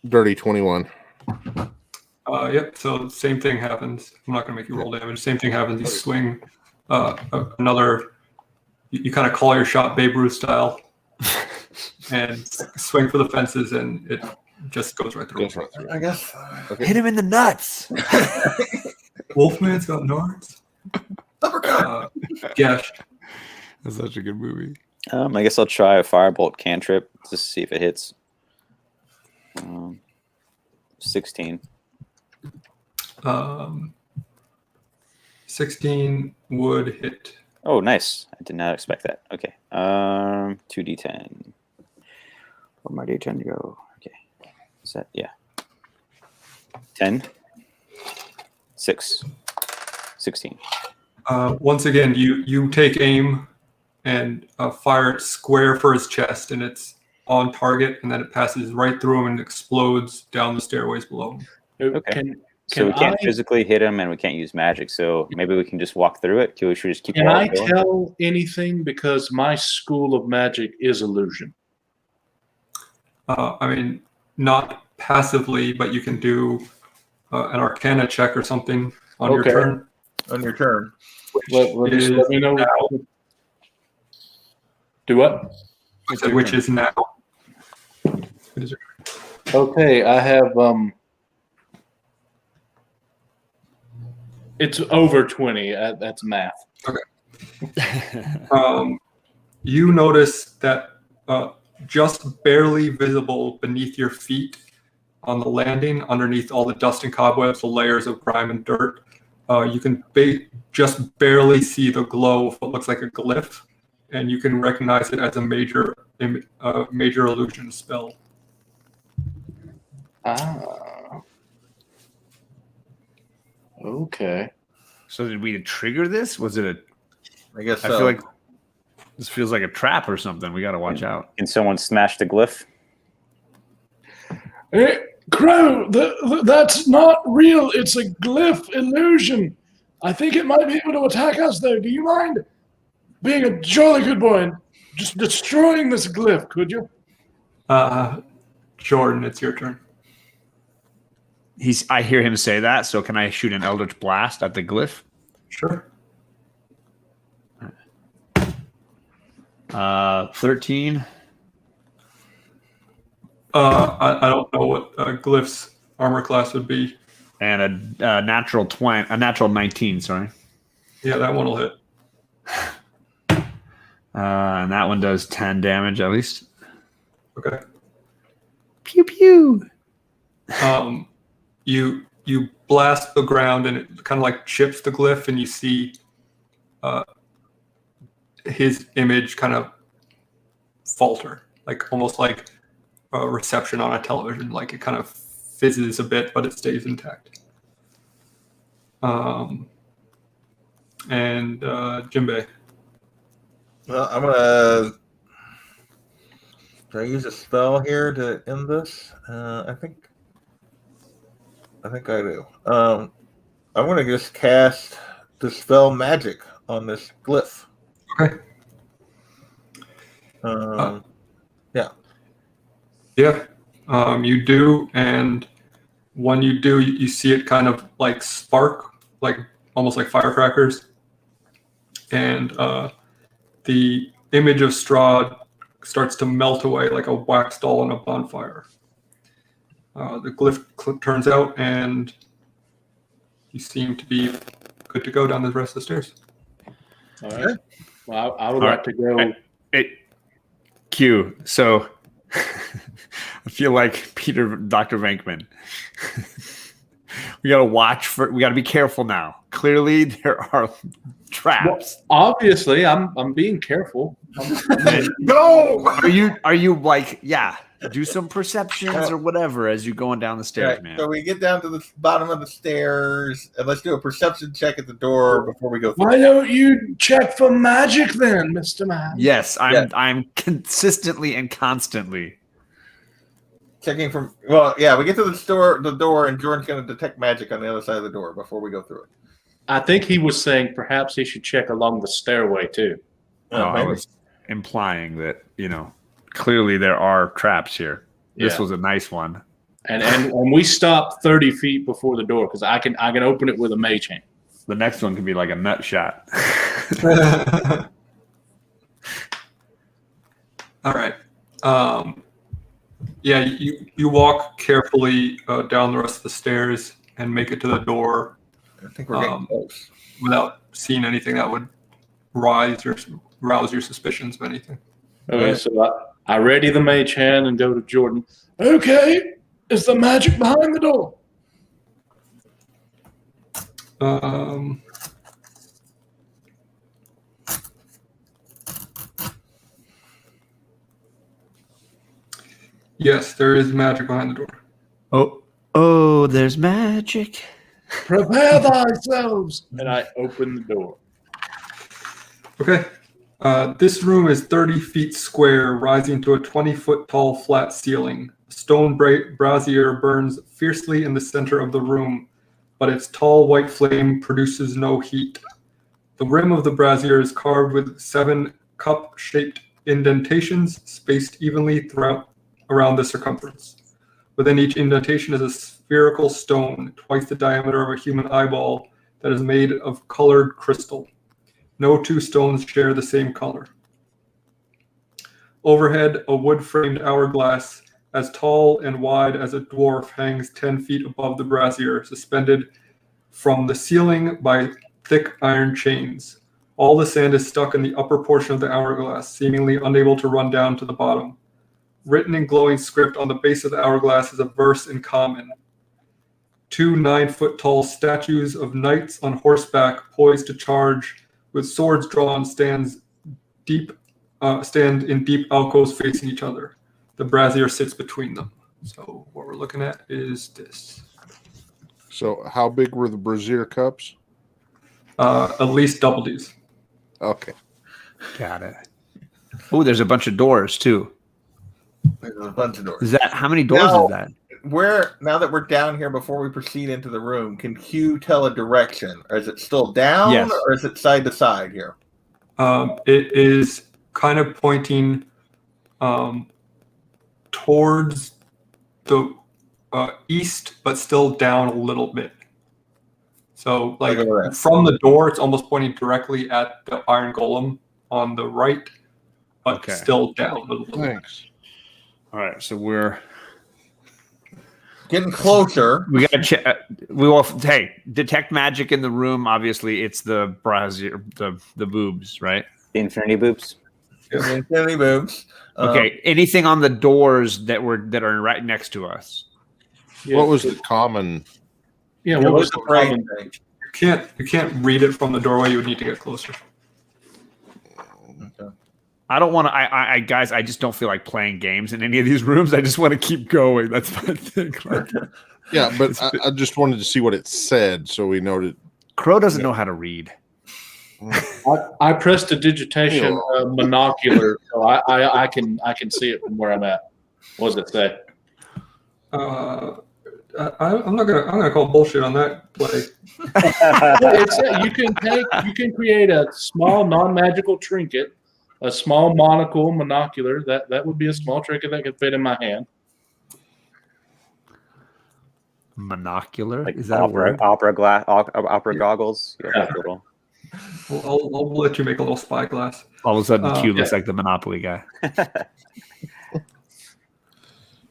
Dirty 21. Yep. So same thing happens. I'm not going to make you roll damage. Same thing happens. You swing another. You kind of call your shot Babe Ruth style, and swing for the fences, and it just goes right through. I guess. Okay. Hit him in the nuts. Wolfman's got nards. Gash. That's such a good movie. I guess I'll try a firebolt cantrip just to see if it hits. 16. 16 would hit. Oh, nice. I did not expect that. Okay. 2d10. Where'd my d10 go? Okay. Is that, yeah. 10. 6. 16. Once again, you take aim and fire it square for his chest, and it's on target, and then it passes right through him and explodes down the stairways below him. Okay. So we can't physically hit him, and we can't use magic. So maybe we can just walk through it. Should we just keep? Can I going? tell anything? Because my school of magic is illusion. I mean, not passively, but you can do an Arcana check or something on your turn. On your turn. Let me know. Now. Do what? Which is now. Okay, I have it's over 20. That's math. Okay. You notice that just barely visible beneath your feet on the landing, underneath all the dust and cobwebs, the layers of grime and dirt, you can just barely see the glow of what looks like a glyph, and you can recognize it as a major illusion spell. Ah. Okay. So did we trigger this? Was it a? I guess so. I feel like this feels like a trap or something. We got to watch out. Can someone smash the glyph? Hey, Crow, that's not real. It's a glyph illusion. I think it might be able to attack us, though. Do you mind being a jolly good boy and just destroying this glyph, could you? Jordan, it's your turn. I hear him say that, so can I shoot an Eldritch Blast at the glyph? Sure. 13. I don't know what Glyph's armor class would be. And a natural 19, sorry. Yeah, that one will hit. And that one does 10 damage at least. Okay. Pew pew. You blast the ground and it kind of like chips the glyph, and you see his image kind of falter, like almost like a reception on a television. Like it kind of fizzes a bit, but it stays intact. And Jinbei. Well, I'm gonna. Should I use a spell here to end this? I think I do. I'm gonna just cast Dispel Magic on this glyph. Okay. Yeah. You do, and when you do, you see it kind of like spark, like almost like firecrackers, and the image of Strahd starts to melt away like a wax doll on a bonfire. The glyph turns out, and you seem to be good to go down the rest of the stairs. All right. Well, I would like to go. Q. So I feel like Dr. Venkman. We got to watch for. We got to be careful now. Clearly, there are traps. Well, obviously, I'm being careful. No. Are you like, yeah? Do some perceptions or whatever as you're going down the stairs, Right, man. so we get down to the bottom of the stairs, and let's do a perception check at the door before we go through. Why don't you check for magic then, Mr. Man? Yes, I'm consistently and constantly Checking from. Well, yeah, we get to the door, and Jordan's going to detect magic on the other side of the door before we go through it. I think he was saying perhaps he should check along the stairway too. I was implying that, clearly there are traps here. This was a nice one. And we stopped 30 feet before the door because I can open it with a mage hand. The next one could be like a nut shot. All right. Yeah, you walk carefully down the rest of the stairs and make it to the door. I think we're getting close. Without seeing anything that would rouse your suspicions of anything. Okay, so I ready the mage hand and go to Jordan. Okay, is the magic behind the door? Yes, there is magic behind the door. Oh, there's magic. Prepare thyselves. And I open the door. Okay. This room is 30 feet square, rising to a 20-foot tall flat ceiling. A stone brazier burns fiercely in the center of the room, but its tall white flame produces no heat. The rim of the brazier is carved with 7 cup-shaped indentations spaced evenly around the circumference. Within each indentation is a spherical stone, twice the diameter of a human eyeball, that is made of colored crystal. No 2 stones share the same color. Overhead, a wood-framed hourglass as tall and wide as a dwarf hangs 10 feet above the brazier, suspended from the ceiling by thick iron chains. All the sand is stuck in the upper portion of the hourglass, seemingly unable to run down to the bottom. Written in glowing script on the base of the hourglass is a verse in common. 2 9-foot-tall statues of knights on horseback poised to charge with swords drawn stand in deep alcoves facing each other. The brazier sits between them. So what we're looking at is this. So how big were the brazier cups? At least double these. Okay. Got it. Oh, there's a bunch of doors too. There's a bunch of doors. Is that how many doors Now, is that? now that we're down here, before we proceed into the room, can Q tell a direction? Or is it still down, Yes. or is it side to side here? It is kind of pointing towards the east, but still down a little bit. So, like from the door, it's almost pointing directly at the iron golem on the right, but still down a little bit. Thanks. All right, so we're getting closer. We gotta check. We will. Hey, detect magic in the room. Obviously, it's the brazier, the boobs, right? The infinity boobs. The infinity boobs. Okay. Anything on the doors that are right next to us? Yeah. What was the common? Yeah, what was the common thing? You can't read it from the doorway. You would need to get closer. Okay. I don't want to. I guys, I just don't feel like playing games in any of these rooms. I just want to keep going. That's my thing. Yeah, but I just wanted to see what it said, so we noted. Crow doesn't know how to read. I pressed a digitation monocular, so I can see it from where I'm at. What does it say? I'm gonna call bullshit on that play. You can create a small non-magical trinket, a small monocle monocular. That would be a small trinket that could fit in my hand. Monocular? Like is that a word? Opera goggles. Yeah. Well, I'll let you make a little spyglass. All of a sudden, Q looks like the Monopoly guy.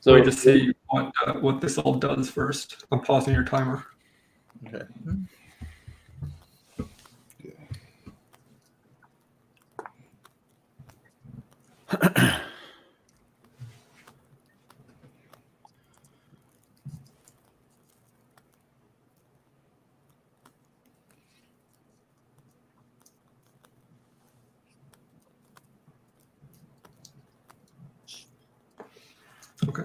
So we just see what this all does first. I'm pausing your timer. Okay. Okay.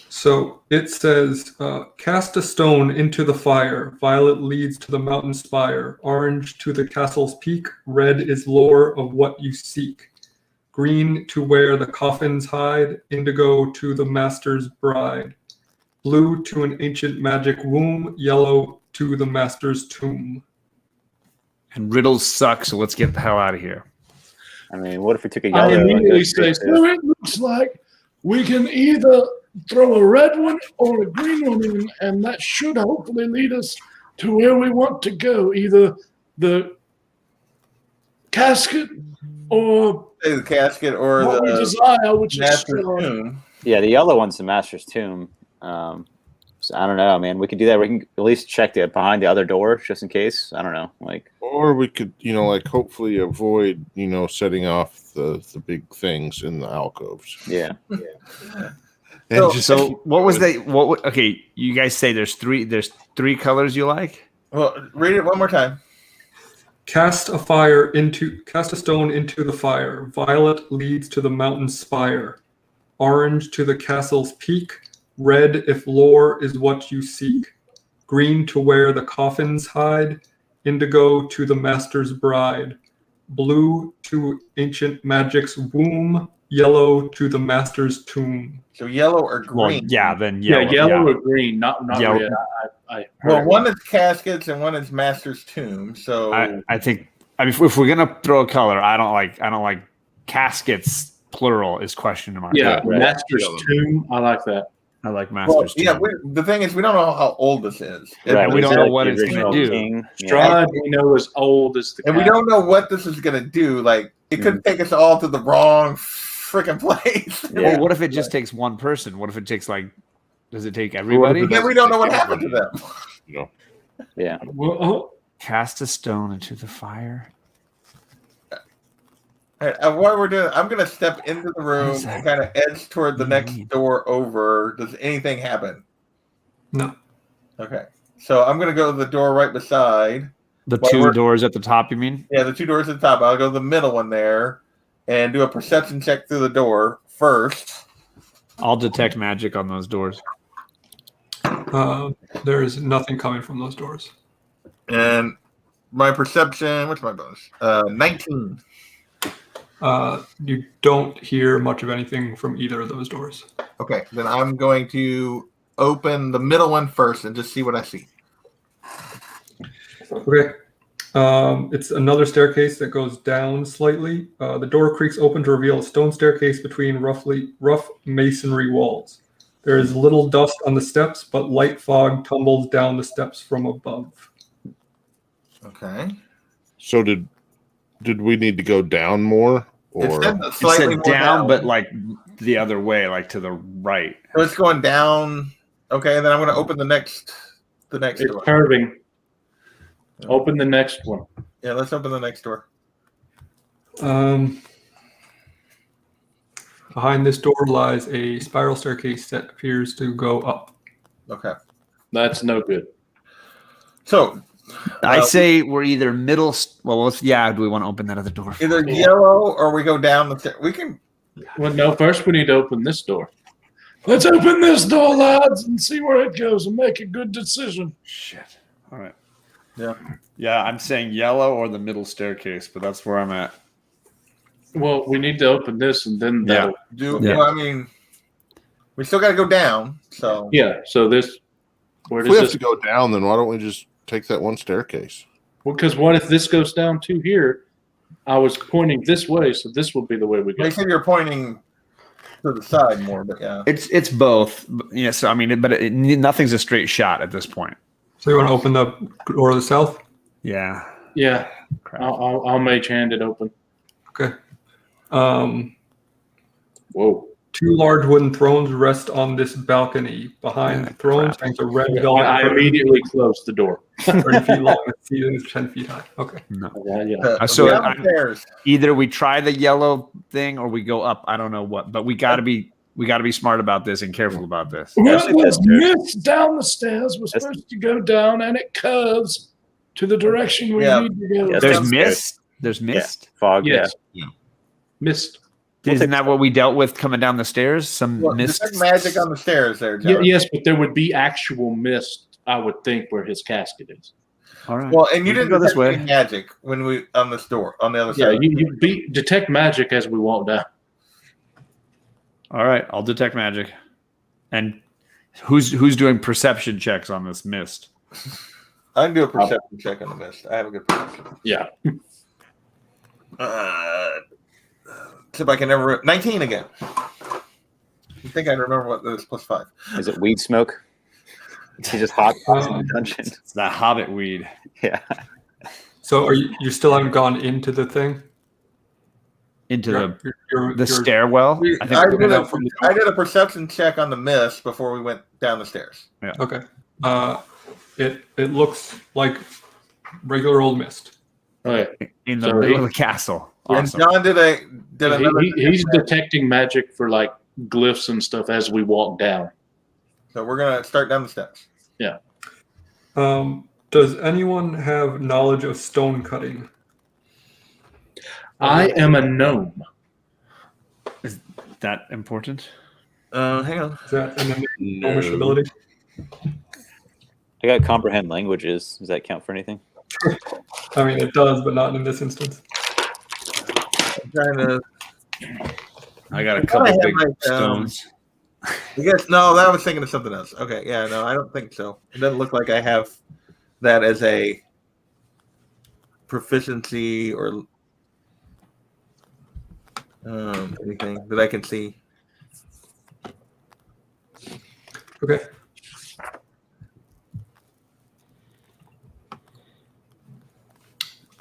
So it says, cast a stone into the fire. Violet leads to the mountain spire. Orange to the castle's peak. Red is lore of what you seek. Green to where the coffins hide. Indigo to the master's bride. Blue to an ancient magic womb. Yellow to the master's tomb. And riddles suck, so let's get the hell out of here. I mean, what if we took a I yellow? immediately say, so it looks like we can either throw a red one or a green one in, and that should hopefully lead us to where we want to go, either the casket or the casket or what we the desire, which is master's Strahd. tomb. Yeah, the yellow one's the master's tomb. So I don't know, man. We could do that. We can at least check behind the other door just in case. I don't know, like. Or we could, hopefully avoid, setting off the big things in the alcoves. Yeah. So what was that? Okay, you guys say there's three colors you like? Well, read it one more time. Cast a stone into the fire. Violet leads to the mountain spire. Orange to the castle's peak. red if lore is what you seek, green to where the coffins hide, indigo to the master's bride, blue to ancient magic's womb, yellow to the master's tomb. So yellow or green? Well, yeah, then Yeah, yellow. yellow or green, not Yellow. red. I Well, heard one is caskets and one is master's tomb. So I think. I mean, if we're gonna throw a color, I don't like caskets. Plural is question mark. yeah, Red. Master's Yellow. Tomb. I like that. I like well, masters. yeah. too. The thing is, we don't know how old this is. Right, we was don't it know like what the it's gonna original do. King? Yeah. Strahd, we know, is old as the And we cat. don't know what this is going to do. Like, it could take us all to the wrong freaking place. Yeah. Well, what if it just takes one person? What if it takes does it take everybody? Then we don't know what happened to them. Yeah. Well, oh, Cast a stone into the fire. What we're doing, I'm going to step into the room What is that? and kind of edge toward the next Need. door over. Does anything happen? No. Okay. So I'm going to go to the door right beside. The Well, two we're- doors at the top, you mean? Yeah, the two doors at the top. I'll go to the middle one there and do a perception check through the door first. I'll detect magic on those doors. There is nothing coming from those doors. And my perception, what's my bonus? 19. You don't hear much of anything from either of those doors. Okay, then I'm going to open the middle one first and just see what I see. Okay. It's another staircase that goes down slightly. The door creaks open to reveal a stone staircase between rough masonry walls. There is little dust on the steps, but light fog tumbles down the steps from above. Okay. So did we need to go down more, It or said It slightly said more down, but like the other way, like to the right. So it's going down. Okay, and then I'm going to open the next it's door. curving. Open the next one. Yeah, let's open the next door. Behind this door lies a spiral staircase that appears to go up. Okay. That's no good. So I say we're either middle. Well, do we want to open that other door? either yellow or we go down the stairs. We can. Well, no, first we need to open this door. Let's open this door, lads, and see where it goes and make a good decision. Shit. All right. Yeah. Yeah, I'm saying yellow or the middle staircase, but that's where I'm at. Well, we need to open this and then Yeah. that'll- Yeah. Well, I mean, we still got to go down. So Yeah, so this, where if does we have this to go down, then why don't we just take that one staircase? Well, because what if this goes down to here? I was pointing this way, so this will be the way we go. they said you're pointing to the side more, but yeah. It's both. Yeah. So I mean, but nothing's a straight shot at this point. So you want to open the door to the south? Yeah. Yeah, Crap. I'll mage hand it open. Okay. Whoa. Two large wooden thrones rest on this balcony. Behind the thrones hangs a red velvet I curtain, immediately closed the door. 30 feet long and the ceiling is 10 feet high. Okay. Yeah. So downstairs. Either we try the yellow thing or we go up. I don't know what, but we got to be smart about this and careful about this. Well, Actually, there's that's good. mist down the stairs. We're supposed to go down, and it curves to the direction we Yeah. need to go. Yes, There's downstairs. mist. There's mist. Fog. Yes. Yeah. Mist. Isn't that what we dealt with coming down the stairs? Some Well, mist. detect magic on the stairs there, Yeah, John. yes, but there would be actual mist, I would think, where his casket is. All right. Well, and you We can didn't go this detect way. any magic when we on this door on the other Yeah, side. you detect magic as we walk down. All right. I'll detect magic. And who's doing perception checks on this mist? I can do a perception check on the mist. I have a good perception. Yeah. See if I can never 19 again. I think I remember what this plus 5. Is it weed smoke? He just hot pots in the dungeon. It's that hobbit weed. Yeah. So are you still haven't gone into the thing? Into You're- the stairwell. I think I we're did, gonna- I did a perception check on the mist before we went down the stairs. Okay. It looks like regular old mist. Okay. in the So middle he- of the castle. And Awesome. John did another. He's detecting magic for like glyphs and stuff as we walk down. So we're gonna start down the steps. Does anyone have knowledge of stone cutting? I am a gnome. Is that important? Hang on. Is that an No. Gnomish ability? I got comprehend languages. Does that count for anything? I mean, it does, but not in this instance. I'm trying to. I got a couple have big like, stones. I guess no. I was thinking of something else. Okay, yeah, no, I don't think so. It doesn't look like I have that as a proficiency or anything that I can see. Okay.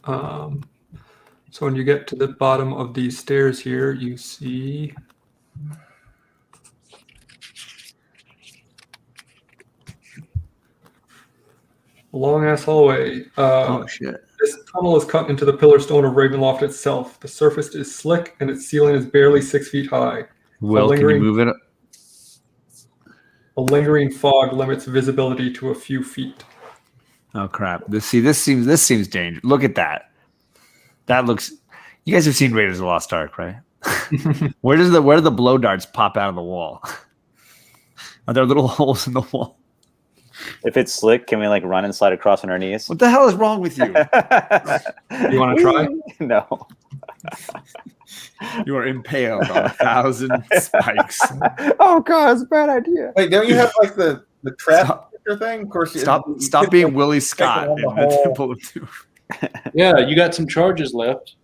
So when you get to the bottom of these stairs here, you see a long ass hallway. Oh shit! This tunnel is cut into the pillar stone of Ravenloft itself. The surface is slick and its ceiling is barely 6 feet high. Will, can you move it? A lingering fog limits visibility to a few feet. Oh crap! This seems dangerous. Look at that. That looks. You guys have seen Raiders of the Lost Ark, right? Where do the blow darts pop out of the wall? Are there little holes in the wall? If it's slick, can we like run and slide across on our knees? What the hell is wrong with you? You want to try? No. You are impaled on 1,000 spikes. Oh god, it's a bad idea. Wait, don't you have like the trap thing? Of course. Stop being Willie Scott in the Temple of Doom. Yeah, you got some charges left.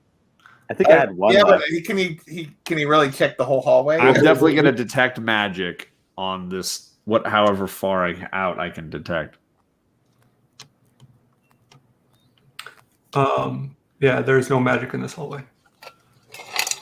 I think I had one. Yeah, left. but can he really check the whole hallway? I'm definitely going to detect magic on this. However far out I can detect. Yeah, there's no magic in this hallway.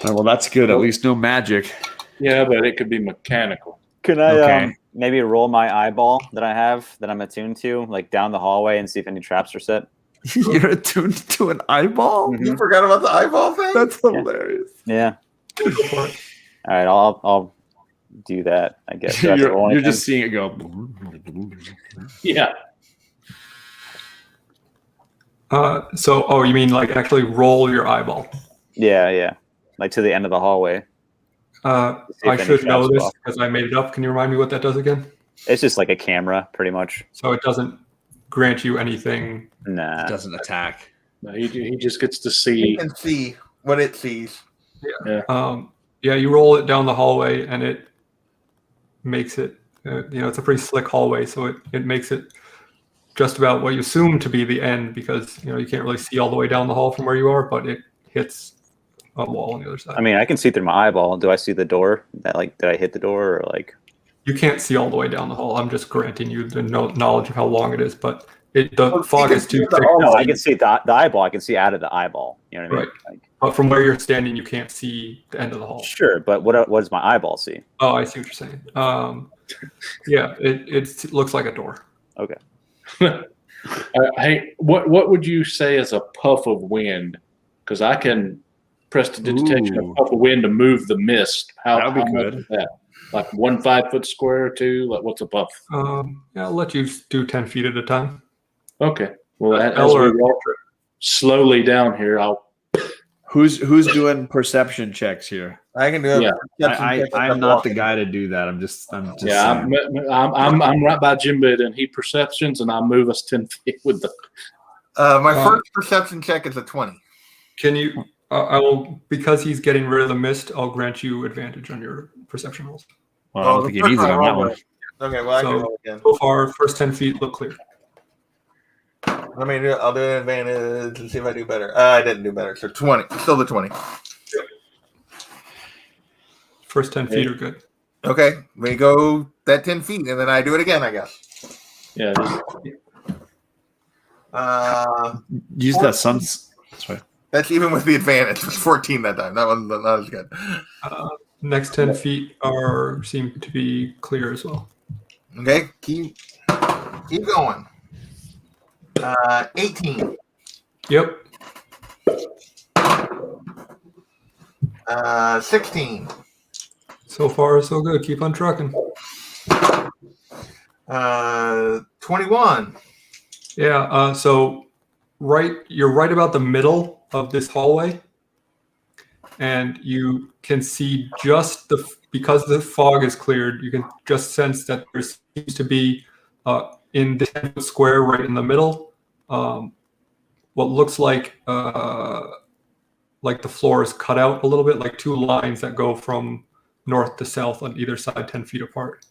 Oh, well, that's good. At least no magic. Yeah, but it could be mechanical. Can I Okay. Maybe roll my eyeball that I have that I'm attuned to, like down the hallway, and see if any traps are set? You're attuned to an eyeball? Mhm. You forgot about the eyeball thing? That's hilarious. Yeah. Go for it. All right, I'll do that. I guess. Do I have to roll You're anything? just seeing it go. Yeah. You mean like actually roll your eyeball? Yeah, like to the end of the hallway. I any should know traps this off. because I made it up. Can you remind me what that does again? It's just like a camera, pretty much. So it doesn't grant you anything. Nah. It doesn't attack. No, he just gets to You see. can see what it sees. Yeah, you roll it down the hallway and it makes it, it's a pretty slick hallway. So it makes it just about what you assume to be the end because, you can't really see all the way down the hall from where you are, but it hits a wall on the other side. I mean, I can see through my eyeball. Do I see the door? Did I hit the door or like? You can't see all the way down the hall. I'm just granting you the knowledge of how long it is, but the fog is too thick. No, I can see the eyeball. I can see out of the eyeball. You know what I mean? Right. But from where you're standing, you can't see the end of the hall. Sure, but what does my eyeball see? Oh, I see what you're saying. Yeah, it looks like a door. Okay. Hey, what would you say is a puff of wind? Because I can press the detection Ooh. of puff of wind to move the mist. That would be how much good. is that? Like 1 5-foot square or two? Like what's a puff? Yeah, I'll let you do 10 feet at a time. Okay. Well, as Eller- we walk slowly down here, Who's doing perception checks here? I can do it. Yeah. I'm not the guy to do that. I'm just yeah, saying. I'm right by Jim Bid, and he perceptions, and I move us 10 feet with the. My first perception check is a 20. Can you? I will, because he's getting rid of the mist. I'll grant you advantage on your perception rolls. Well, I don't think he needs it on that one. Okay, well, I can So, roll again. so far, first 10 feet look clear. I'll do an advantage and see if I do better. I didn't do better. So 20. Still the 20. First 10 feet are good. Okay, we go that 10 feet, and then I do it again, I guess. Yeah. Use that sun's. That's right. That's even with the advantage. It was 14 that time. That one not as good. Next 10 feet seem to be clear as well. Okay, keep going. 18. Yep. 16. So far, so good. Keep on trucking. 21. Yeah. So you're right about the middle of this hallway, and you can see just because the fog is cleared, you can just sense that there seems to be in the 10-foot square right in the middle, what looks like the floor is cut out a little bit, like two lines that go from north to south on either side, 10 feet apart.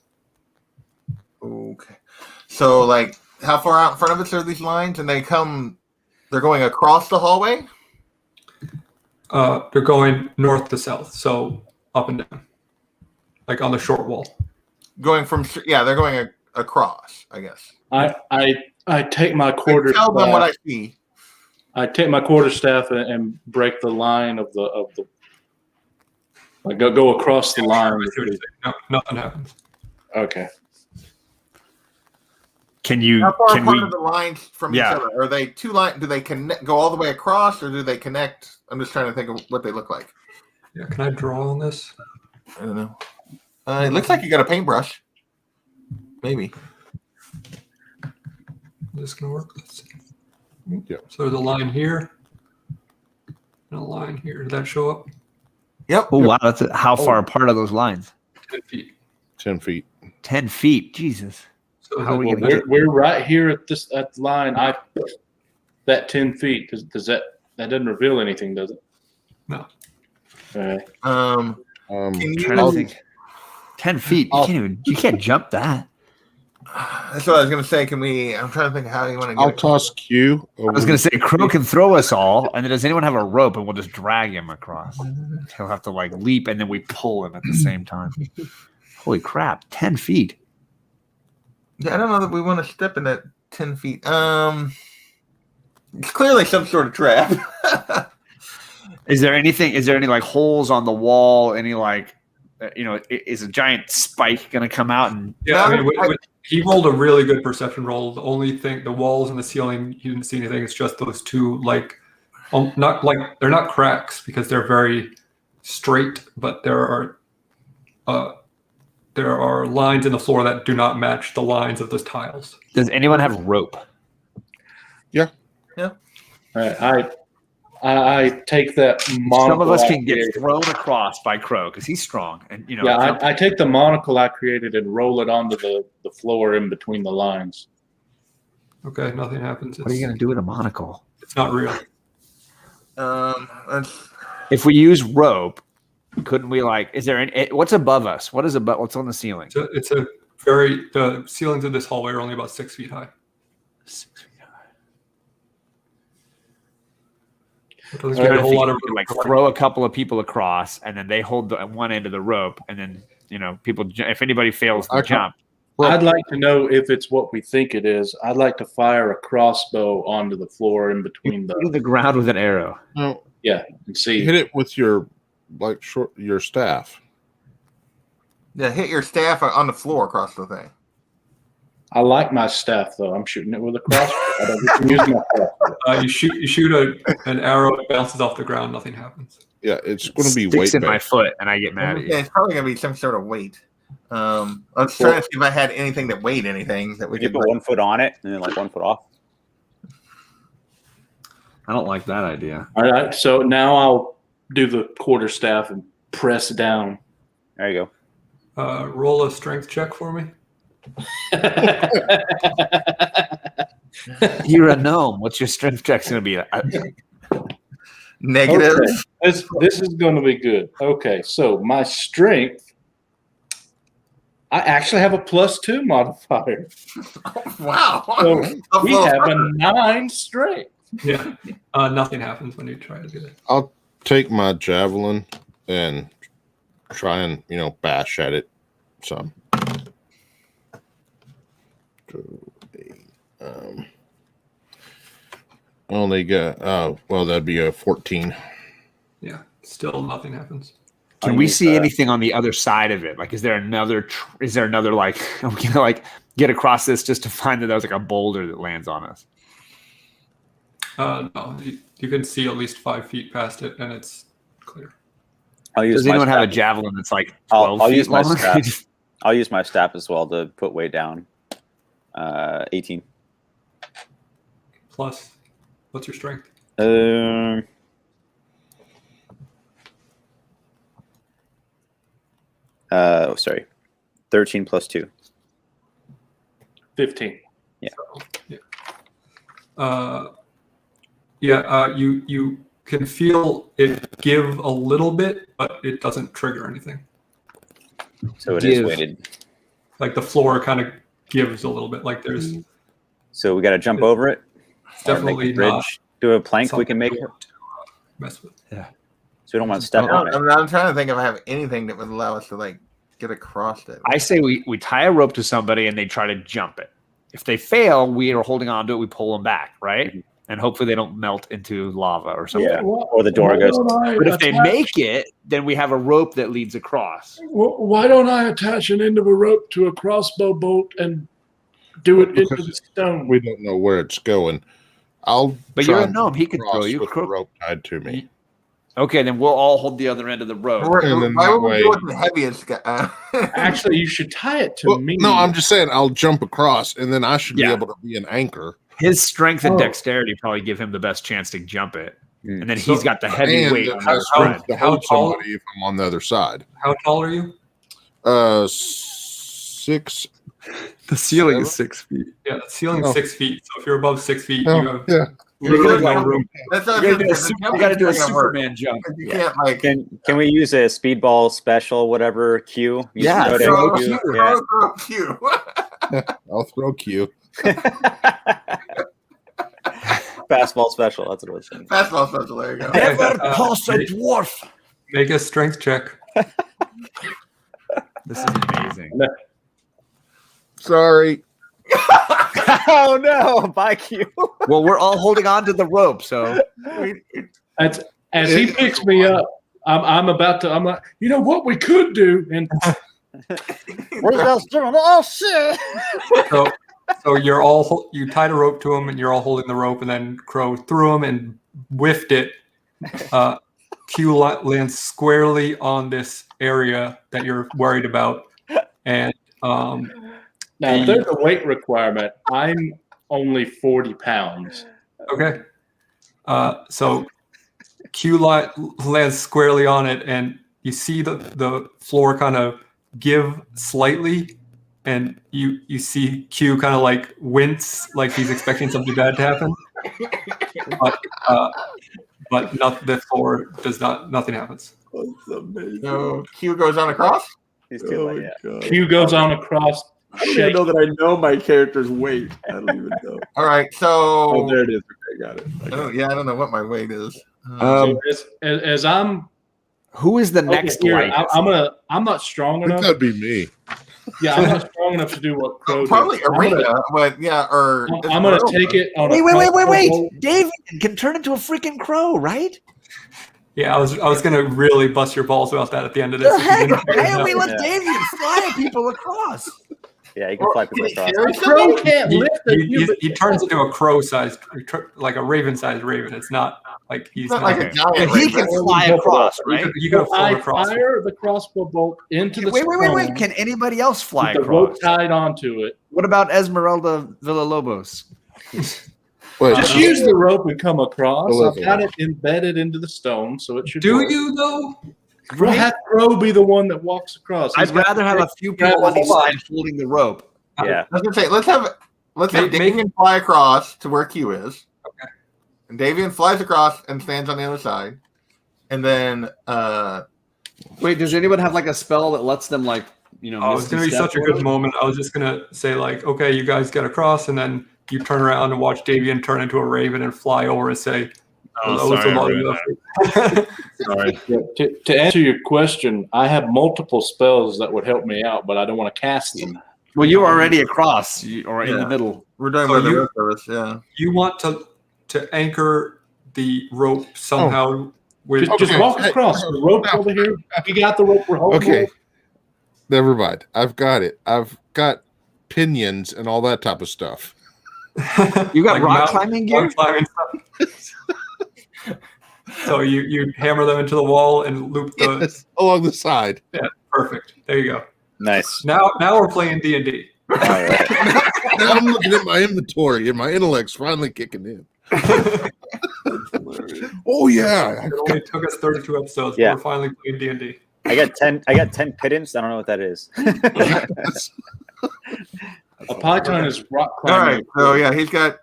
Okay. So, like, how far out in front of us are these lines? And they're going across the hallway? They're going north to south, so up and down, like on the short wall. They're going across, I guess. I take my quarter. Tell them what I see. I take my quarterstaff and break the line of the. I go across the line. No, nothing happens. Okay. How far apart are the lines from each other? Are they two lines? Do they go all the way across, or do they connect? I'm just trying to think of what they look like. Yeah, can I draw on this? I don't know. It looks like you got a paintbrush. Maybe. Is this gonna work? Let's see. Yeah. So there's a line here and a line here. Did that show up? Yep. Oh wow, how far apart are those lines? 10 feet. 10 feet. 10 feet. Jesus. So How are we gonna we're right here at the line. That 10 feet. Does that doesn't reveal anything, does it? No. Okay. Trying to think. 10 feet. You can't jump that. That's what I was going to say. I'm trying to think how you want to get I'll toss Q. I was going to say Crow can throw us all, and then does anyone have a rope, and we'll just drag him across? He'll have to like leap, and then we pull him at the same time. Holy crap! 10 feet. Yeah, I don't know that we want to step in that 10 feet. It's clearly some sort of trap. Is there any like holes on the wall? Any like, is a giant spike going to come out and? Yeah, I mean, he rolled a really good perception roll. The only thing, the walls and the ceiling, he didn't see anything. It's just those two, like, not like they're not cracks because they're very straight, but there are lines in the floor that do not match the lines of those tiles. Does anyone have rope? Yeah. All right. I take that monocle. Some of us can get thrown across by Crow because he's strong, and I take the monocle I created and roll it onto the floor in between the lines. Okay, nothing happens. What are you going to do with a monocle? It's not real. If we use rope, couldn't we is there what's above us? What's on the ceiling? The ceilings of this hallway are only about 6 feet high. 6 feet high. It doesn't get a whole lot of throw a couple of people across, and then they hold the one end of the rope, and then people. If anybody fails to jump, I'd like to know if it's what we think it is. I'd like to fire a crossbow onto the floor in between the ground with an arrow. No. Yeah, and see. Hit it with your your staff. Yeah, hit your staff on the floor across the thing. I like my staff though. I'm shooting it with a crossbow. I don't use my crossbow. You shoot an arrow, it bounces off the ground, nothing happens. Yeah, it's going to be sticks weight in based. my foot, and I get mad at you. Yeah, it's probably going to be some sort of weight. I was trying to see if I had anything that weighed anything that we could put 1 foot on it and then 1 foot off. I don't like that idea. All right, so now I'll do the quarterstaff and press down. There you go. Roll a strength check for me. You're a gnome. What's your strength check's going to be? Negative. Okay. This is going to be good. Okay, so my strength, I actually have a +2 modifier. Wow. So we have a 9 strength. Yeah. Nothing happens when you try to get it. I'll take my javelin and try and bash at it some. Only got that'd be a 14. Yeah, still nothing happens. Can we see anything on the other side of it? Like, is there another like, are we gonna get across this just to find that there was a boulder that lands on us? No, you can see at least 5 feet past it, and it's clear. Does anyone have a javelin that's 12 I'll feet use my long? staff. I'll use my staff as well to put weight down. 18. Plus, what's your strength? Sorry, 13 plus 2. 15. You can feel it give a little bit, but it doesn't trigger anything. So it is weighted. Like the floor kind of gives a little bit. Like there's. So we got to jump over it. Definitely not. Do a plank we can make it. Mess with. Yeah. So we don't want to step on it. I'm trying to think if I have anything that would allow us to like get across it. I say we tie a rope to somebody and they try to jump it. If they fail, we are holding on to it. We pull them back, right? Mm-hmm. And hopefully they don't melt into lava or something. Yeah. Or the door goes. But if they make it, then we have a rope that leads across. Why don't I attach an end of a rope to a crossbow bolt and do it into the stone? We don't know where it's going. But you're a gnome. He can throw you with the rope tied to me. Okay, then we'll all hold the other end of the rope. Why would we do it the heaviest guy? Actually, you should tie it to me. No, I'm just saying I'll jump across, and then I should be able to be an anchor. His strength and dexterity probably give him the best chance to jump it. And then he's got the heavy weight on the side. To hold somebody if I'm on the other side. How tall are you? 6. The ceiling is 6 feet. Yeah, the ceiling is 6 feet. So if you're above 6 feet, you have You got to do a Superman jump. You can't like. Can we use a speedball special, whatever Q? Throw Q. I'll throw Q. Fastball special. That's what it was. Fastball special. There you go. Never pass a dwarf. Make a strength check. This is amazing. Sorry. Oh no! Bye, Q. Well, we're all holding on to the rope, so as he picks me up, I'm like, you know what we could do? And where's that doing? Oh shit! So you tied a rope to him, and you're all holding the rope, and then Crow threw him and whiffed it. Q lands squarely on this area that you're worried about, and now, if there's a weight requirement, I'm only 40 pounds. Okay. So Q lands squarely on it, and you see the floor kind of give slightly, and you see Q kind of like wince, like he's expecting something bad to happen. But the floor does not. Nothing happens. So Q goes on across. He's too late. Q goes on across. I don't even know that I know my character's weight. I don't even know. All right, so there it is. Okay, got it. I don't know what my weight is. So as I'm, who is the next here, I'm not strong enough. That'd be me. Yeah, I'm not strong enough to do what Crow probably does. Arena, but yeah, or I'm gonna take it on. Wait! David can turn into a freaking crow, right? Yeah, I was gonna really bust your balls about that at the end of this. Why don't we let David fly people across? Yeah, you can fly people across. Crow can't lift he turns into a crow-sized, like a raven-sized raven. It's not like he's not like a giant. He can fly across, right? You can fly across. Fire the crossbow bolt into the Wait. Can anybody else fly with the across? rope tied onto it. What about Esmeralda Villalobos? Just use the rope and come across. I've got it embedded into the stone, so it should. Do work. you though? We'll have Crow be the one that walks across. I'd rather have a few people on each side holding the rope. Yeah. I was gonna say let's have Davian fly across to where Q is. Okay. And Davian flies across and stands on the other side, and then wait, does anyone have like a spell that lets them like Oh, it's gonna be such a good moment. I was just gonna say like, okay, you guys get across, and then you turn around and watch Davian turn into a raven and fly over and say, Sorry. To answer your question, I have multiple spells that would help me out, but I don't want to cast them. Well, you're already across or in the middle. we're doing by the rest of us. Yeah. You want to anchor the rope somehow. Just walk across the rope over here. You got the rope we're holding. Okay. Never mind. I've got it. I've got pinions and all that type of stuff. You got rock climbing gear? So you hammer them into the wall and loop along the side. Yeah, perfect. There you go. Nice. Now we're playing D&D. All right. Now I'm looking at my inventory and my intellect's finally kicking in. Oh yeah. It only took us 32 episodes. Yeah. We're finally playing D&D. I got 10 pittance. I don't know what that is. A python is rock All climbing. right. So yeah, he's got.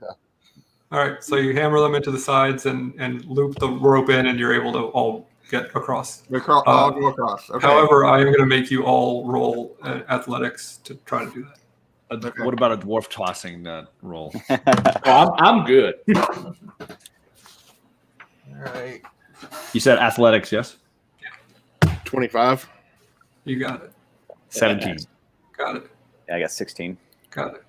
All right, so you hammer them into the sides and loop the rope in, and you're able to all get across. I'll go across. Okay. However, I am going to make you all roll athletics to try to do that. Okay. What about a dwarf tossing that roll? I'm good. All right. You said athletics, yes? 25. You got it. 17. Got it. Yeah, I got 16. Got it.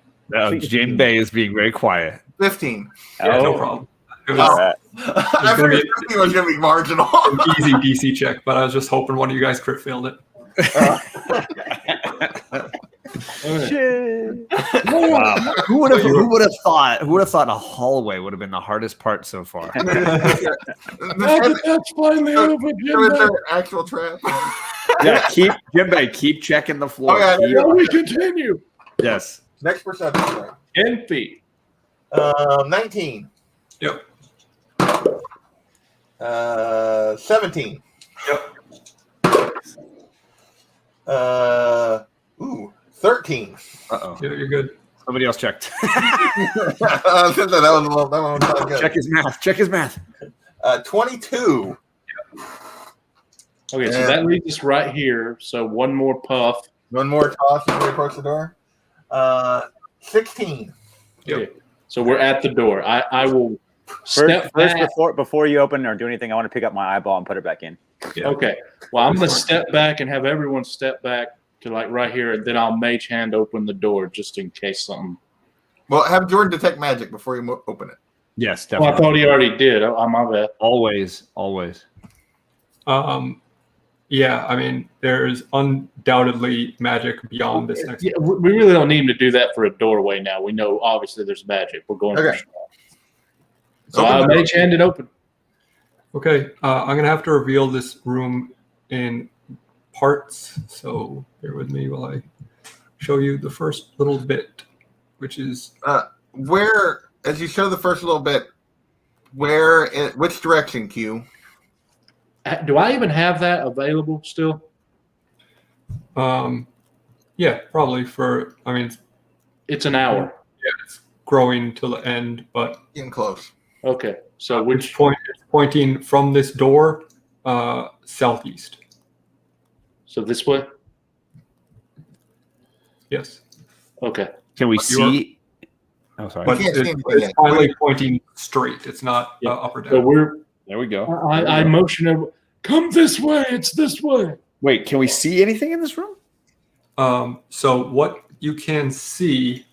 Jim Bay is being very quiet. 15. Yeah, no problem. It was All right. I figured 15 was going to be marginal. an easy DC check, but I was just hoping one of you guys crit failed it. Wow. Who would have thought a hallway would have been the hardest part so far? That's finally over, There was Jim. an actual trap. Yeah, Jim Bay, keep checking the floor. Oh, yeah, Keep- Shall we continue? yes. Next perception check. 10 feet. 19. Yep. 17. Yep. 13. Uh-oh. Yeah, you're good. Somebody else checked. that one was not good. Check his math. 22. Okay, so Yeah. that leads us right here. So one more puff. One more toss as we approach the door. 16. Yep. Okay, so we're at the door. I will First, step back. before you open or do anything, I want to pick up my eyeball and put it back in. Yeah. Okay. Well, I'm going to step back and have everyone step back to like right here, and then I'll mage hand open the door just in case something. Well, have Jordan detect magic before you open it. Yes, Well, I definitely. thought he already did. Oh, my bad. Always. Yeah, I mean, there's undoubtedly magic beyond this next. Yeah, we really don't need him to do that for a doorway now. We know obviously there's magic. We're going Okay. for Strahd. So I'll mage hand it open. Okay, I'm going to have to reveal this room in parts, so bear with me while I show you the first little bit, which is Where, as you show the first little bit, which direction, Q? Do I even have that available still? yeah, probably for, I mean, It's an hour. it's growing till the end, but Getting close. Okay. So which point is pointing from this door southeast. So this way? Yes. Okay. Can we But you are- see? Oh, sorry. But can't see it's, anything yet. finally pointing straight. It's not Yeah. up or So down. we're There we go. I motion everyone, come this way, it's this way. Wait, can we see anything in this room? So what you can see,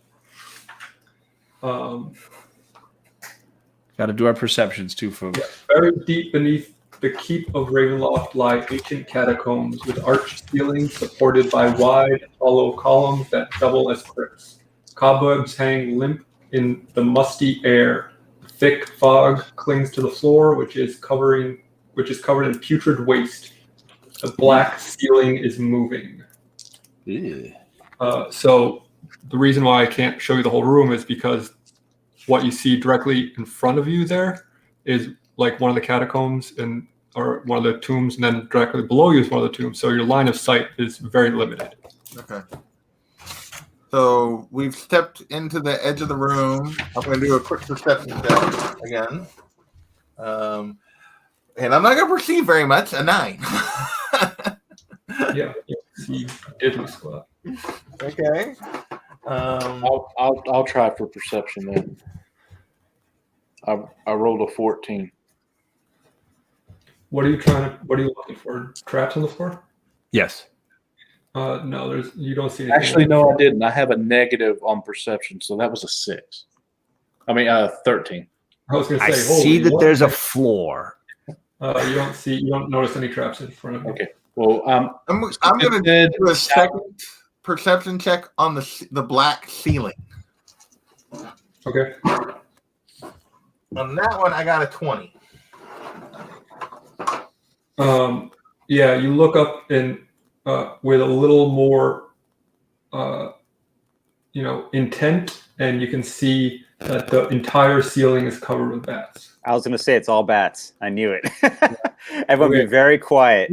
Got to do our perceptions too, folks. very deep beneath the keep of Ravenloft lie ancient catacombs with arched ceilings supported by wide, hollow columns that double as crypts. Cobwebs hang limp in the musty air. Thick fog clings to the floor, which is covered in putrid waste. The black ceiling is moving. So the reason why I can't show you the whole room is because what you see directly in front of you there is like one of the catacombs or one of the tombs, and then directly below you is one of the tombs. So your line of sight is very limited. Okay. So we've stepped into the edge of the room. I'm going to do a quick perception check again. And I'm not going to perceive very much. A 9. Yeah, you see diddly squat. Okay. I'll try for perception then. I rolled a 14. What are you looking for? Traps on the floor? Yes. No, you don't see anything. Actually, no, I didn't. I have a negative on perception, so that was a 6. I mean, 13. I was going to I say, see holy, that what? there's a floor. You don't notice any traps in front of you. Okay. Well, I'm going to do a second perception check on the black ceiling. Okay. On that one, I got a 20. Yeah, you look up and with a little more, intent, and you can see that the entire ceiling is covered with bats. I was going to say it's all bats. I knew it. Everyone Okay. be very quiet.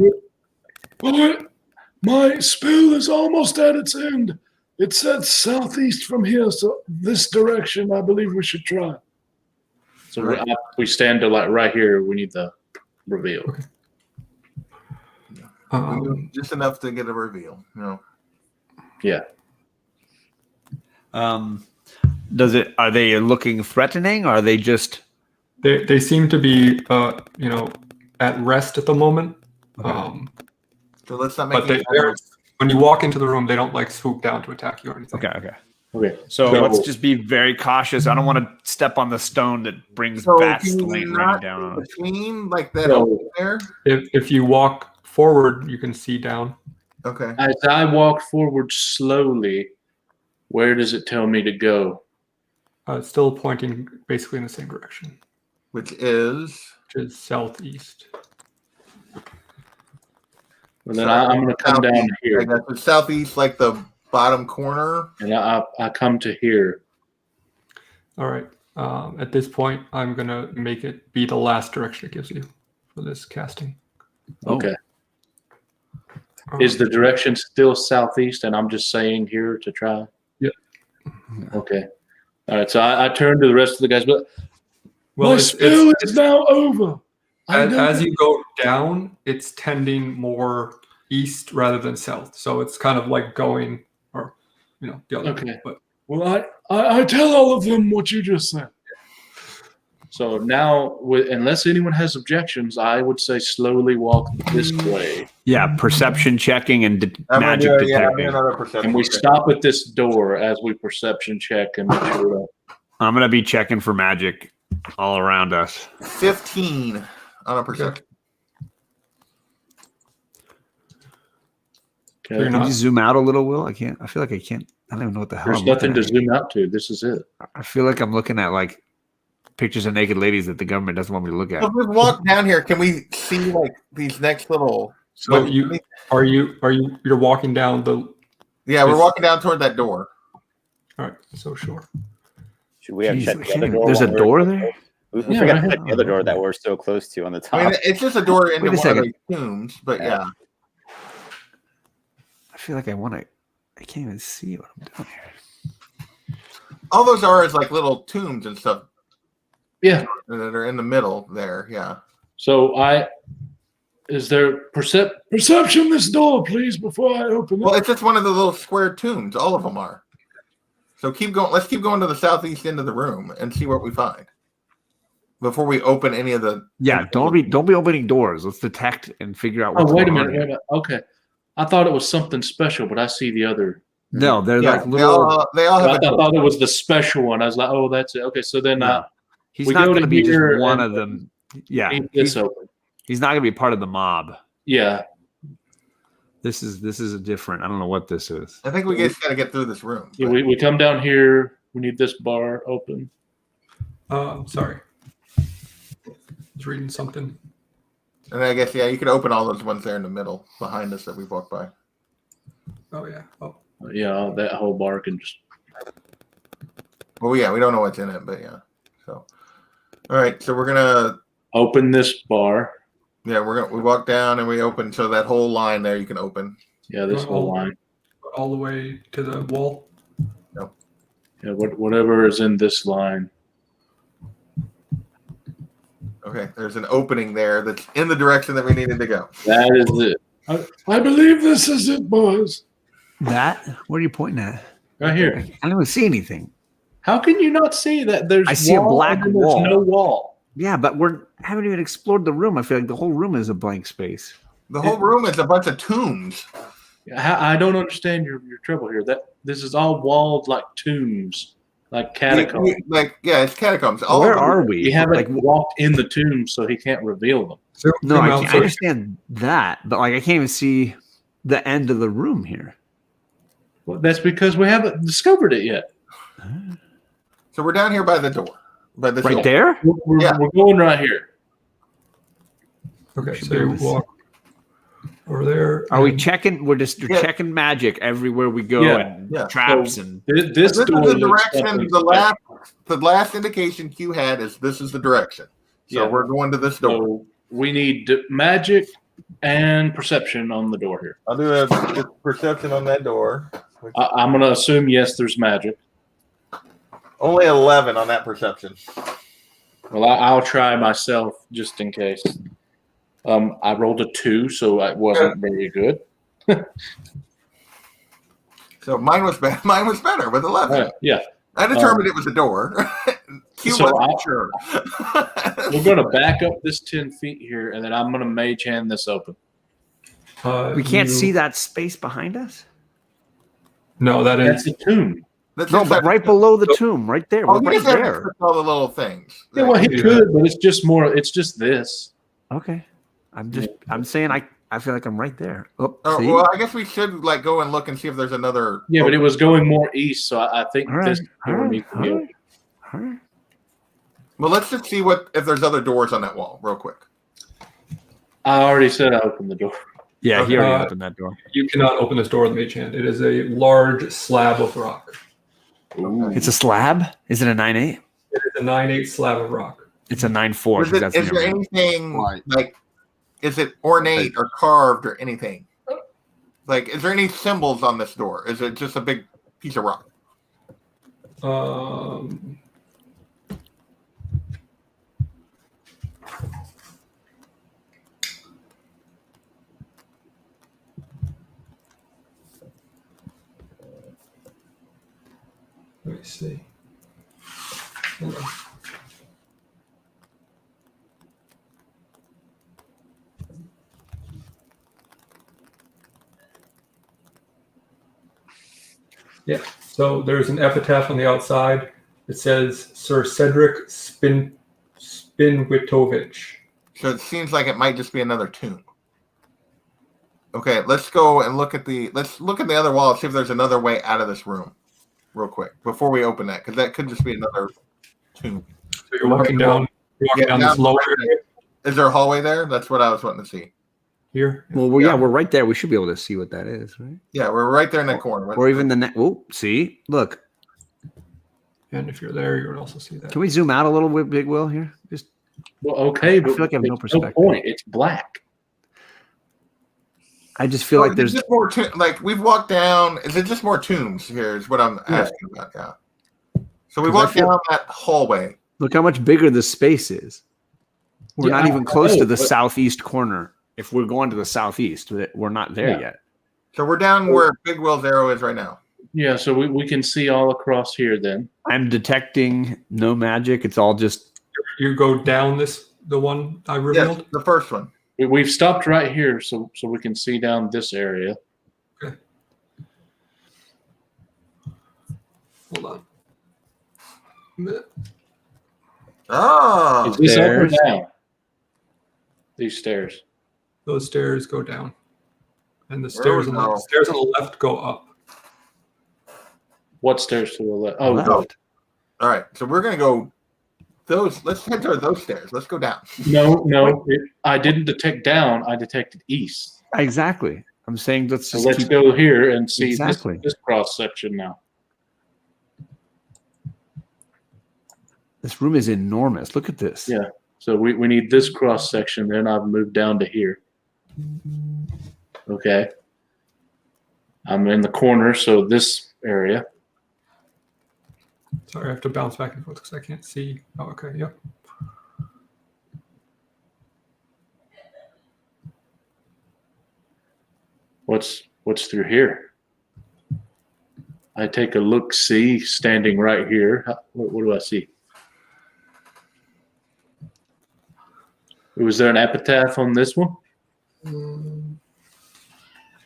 My spell is almost at its end. It said southeast from here, so this direction I believe we should try. So we stand to like right here. We need the reveal. Just enough to get a reveal. Yeah. Are they looking threatening? Or are they just? They seem to be at rest at the moment. So let's not make. But when you walk into the room, they don't like swoop down to attack you or anything. Okay. So let's just be very cautious. I don't want to step on the stone that brings bats raining down on us. Between like that over there. If you walk forward, you can see down. Okay. As I walk forward slowly, where does it tell me to go? It's still pointing basically in the same direction. Which is southeast. Well, then I'm going to come down here. That's southeast, like the bottom corner. And I come to here. All right. At this point, I'm going to make it be the last direction it gives you for this casting. Okay. Is the direction still southeast, and I'm just saying here to try? Yep. Okay. All right. So I turn to the rest of the guys, but my spell is now over. As you go down, it's tending more east rather than south. So it's kind of like going, or the other way. But well, I tell all of them what you just said. So now, unless anyone has objections, I would say slowly walk this way. Yeah, perception checking and magic detecting. And we stop at this door as we perception check and make sure. I'm going to be checking for magic all around us. 15 on a perception. Okay. Can you zoom out a little, Will? I can't. I feel like I can't. I don't even know what the hell. There's nothing to zoom out to. This is it. I feel like I'm looking at like pictures of naked ladies that the government doesn't want me to look at. If we walk down here, can we see like these next little? So you're walking down the? Yeah, we're walking down toward that door. All right. So sure. Should we have checked the other door? There's a door there. We forgot to check the other door that we're so close to on the top. I mean, it's just a door into one of the tombs, but yeah. I feel like I can't even see what I'm doing here. All those are is like little tombs and stuff. Yeah. That are in the middle there. Yeah. So is there perception this door, please, before I open it? Well, it's just one of the little square tombs. All of them are. So keep going. Let's keep going to the southeast end of the room and see what we find before we open any of the. Yeah, don't be opening doors. Let's detect and figure out. Wait a minute. Okay, I thought it was something special, but I see the other. No, they're like little. They all have. I thought it was the special one. I was like, oh, that's it. Okay, so then he's not going to be just one of them. Yeah, he's open. He's not going to be part of the mob. Yeah. This is a different. I don't know what this is. I think we just got to get through this room. Yeah, we come down here. We need this bar open. Sorry. I was reading something. And I guess you could open all those ones there in the middle behind us that we walked by. Oh yeah. Oh. Yeah, that whole bar can just. Well, yeah, we don't know what's in it, but yeah. So, all right, so we're gonna open this bar. Yeah, we walk down and we open, so that whole line there you can open. Yeah, this whole line. All the way to the wall? No. Yeah, whatever is in this line. Okay, there's an opening there that's in the direction that we needed to go. That is it. I believe this is it, boys. That? What are you pointing at? Right here. I don't even see anything. How can you not see that? I see a black wall. There's no wall. Yeah, but haven't even explored the room. I feel like the whole room is a blank space. The whole room is a bunch of tombs. I don't understand your trouble here. This is all walled like tombs, like catacombs. It's catacombs. Where are we? We haven't walked in the tombs, so he can't reveal them. No, I understand that, but I can't even see the end of the room here. Well, that's because we haven't discovered it yet. So we're down here by the door. Right there? We're going right here. Okay, so you walk over there. Are we checking? We're checking magic everywhere we go and traps and. This is the direction. The last indication Q had is this is the direction. So we're going to this door. So we need magic And perception on the door here. I'll do a perception on that door. I'm going to assume, yes, there's magic. Only 11 on that perception. Well, I'll try myself just in case. I rolled a 2, so it wasn't very good. So mine was better. Mine was better with 11. Yeah. I determined it was a door. Q So wasn't sure. We're going to back up this 10 feet here, and then I'm going to mage hand this open. We can't see that space behind us? No, That's the tomb. No, but right below the tomb, right there. Oh, We're right there. all the little things. Yeah, well, he could, but it's just this. Okay. I'm saying I feel like I'm right there. Oh, see? Well, I guess we should like go and look and see if there's another. Yeah, but it was going more east, so I think this door needs to be open. All right. Well, let's just see if there's other doors on that wall, real quick. I already said I opened the door. Yeah, he already opened that door. You cannot open this door with mage hand. It is a large slab of rock. Ooh. It's a slab? Is it a 9-8? It is a 9/8 slab of rock. It's a 9/4. Is there anything like? Is it ornate or carved or anything? Like, is there any symbols on this door? Is it just a big piece of rock? Let me see. Hold on. Yeah, so there's an epitaph on the outside. It says Sir Cedric Spinwitovich. So it seems like it might just be another tomb. Okay, let's go and look at the other wall and see if there's another way out of this room, real quick, before we open that, because that could just be another tomb. So you're walking down this lower area. Is there a hallway there? That's what I was wanting to see. Here. Well, yeah, we're right there. We should be able to see what that is, right? Yeah, we're right there in that corner. Or even the next. Oh, see, look. And if you're there, you would also see that. Can we zoom out a little bit, Big Will? Here, just. Well, okay, but I feel like I have no perspective. point. It's black. I just feel like there's just more like we've walked down. Is it just more tombs here? Is what I'm asking about. Yeah. So we walked down that hallway. Look how much bigger the space is. We're not even close to the southeast corner. If we're going to the southeast, we're not there yet. So we're down where Big Will's arrow is right now. Yeah, so we can see all across here then. I'm detecting no magic. It's all just. You go down the one I revealed? Yes, the first one. We've stopped right here so we can see down this area. Okay. Hold on. Oh. Is this up or down? These stairs. Those stairs go down. And the stairs on the left go up. What stairs to the left? Oh, left. All right. So we're gonna go let's head toward those stairs. Let's go down. No. I didn't detect down, I detected east. Exactly. I'm saying let's go here and see exactly this cross section now. This room is enormous. Look at this. Yeah. So we need this cross section, then I've moved down to here. Okay. I'm in the corner, so this area. Sorry, I have to bounce back and forth because I can't see. Oh, okay, yep. What's through here? I take a look, see, standing right here. What do I see? Was there an epitaph on this one?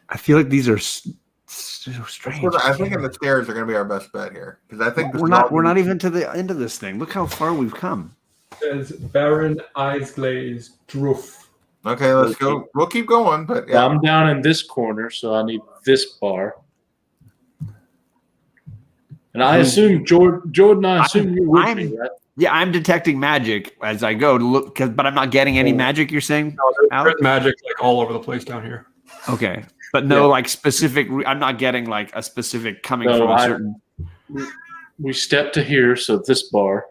I feel like these are so strange. I think the stairs are going to be our best bet here because I think we're not even to the end of this thing. Look how far we've come. It says Baron Eisglaze Droof. Okay, let's go. We'll keep going, but yeah. I'm down in this corner, so I need this bar. And I assume Jordan. I assume you're with me, right? Yeah, I'm detecting magic as I go to look, but I'm not getting any magic. You're saying? No, there's magic like all over the place down here. Okay, but no, like specific. I'm not getting like a specific coming from a certain. We step to here, so this bar.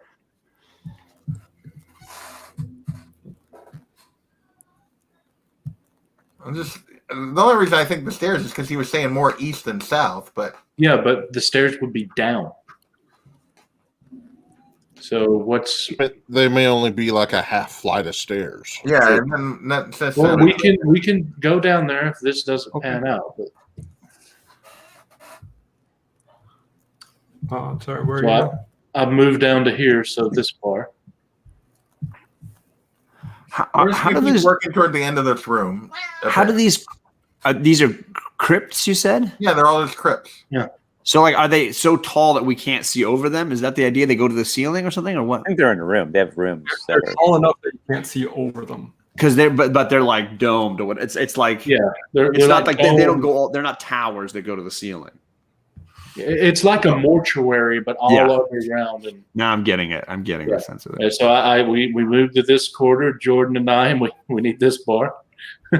The only reason I think the stairs is because he was saying more east than south, but Yeah, but the stairs would be down. So what's? But they may only be like a half flight of stairs. yeah, and then that's Well, we can go down there if this doesn't pan out. But, I'm sorry, where are so you? Going? I've moved down to here, so this far. We're just How do gonna keep these? working toward the end of this room. How do these? These are crypts, you said? Yeah, they're all just crypts. Yeah. So, like, are they so tall that we can't see over them? Is that the idea? They go to the ceiling or something, or what? I think they're in a room. They have rooms. They're Separate. tall enough that you can't see over them. Because they're but they're like domed or what? It's like Yeah, it's not like they don't go all. They're not towers that go to the ceiling. It's like a mortuary, but all underground. And Now I'm getting it. I'm getting a sense of it. so we moved to this quarter, Jordan and I, and we need this bar. I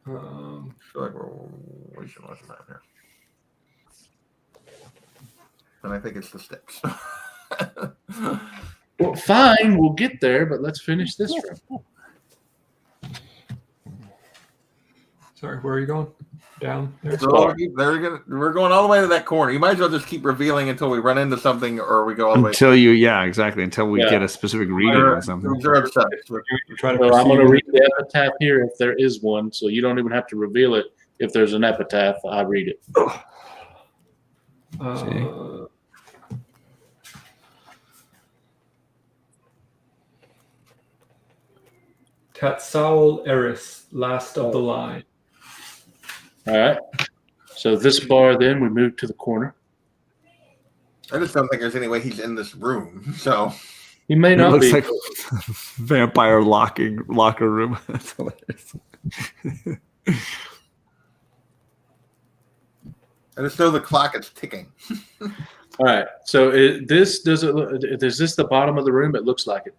feel like we should watch that here. And I think it's the steps. Well, fine, we'll get there, but let's finish this room. Sorry, where are you going? Down there? So we're going all the way to that corner. You might as well just keep revealing until we run into something or we go all the way. Until we get a specific reading on something. These are upset. So I'm going to read the epitaph here if there is one, so you don't even have to reveal it. If there's an epitaph, I read it. Tatsaul Eris, last of the line. All right. So this bar, then we move to the corner. I just don't think there's any way he's in this room. So he may not looks be. like vampire locker room. That's hilarious. I just know the clock is ticking. All right. So is this the bottom of the room? It looks like it.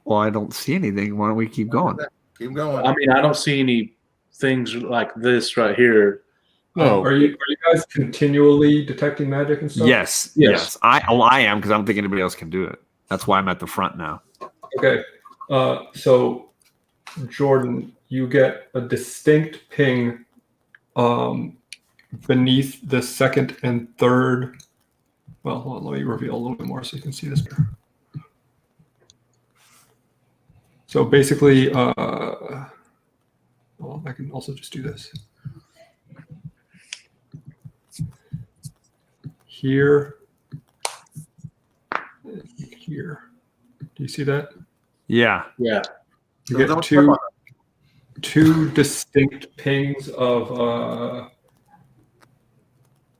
Well, I don't see anything. Why don't we keep going? Keep going. I mean, I don't see any things like this right here. No. Are you guys continually detecting magic and stuff? Yes. I am because I don't think anybody else can do it. That's why I'm at the front now. Okay. So, Jordan, you get a distinct ping beneath the second and third. Well, hold on, let me reveal a little bit more so you can see this better. So basically, well, I can also just do this. Here, here. Do you see that? Yeah. Yeah. You get two distinct pings of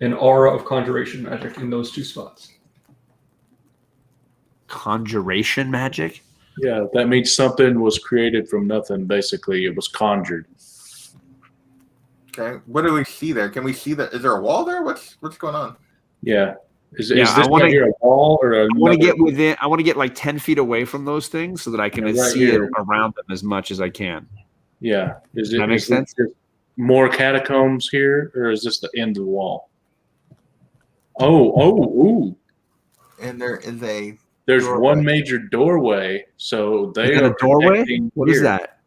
an aura of conjuration magic in those two spots. Conjuration magic? Yeah, that means something was created from nothing. Basically, it was conjured. Okay. What do we see there? Can we see that? Is there a wall there? What's going on? Yeah. Is Yeah, this right here a wall or a? I want to get within. I want to get like 10 feet away from those things so that I can right see here. it around them as much as I can. Yeah. That makes sense? More catacombs here, or is this the end of the wall? Ooh. And there is a. There's doorway. one major doorway, so they Is that are a doorway? protecting What is here. that?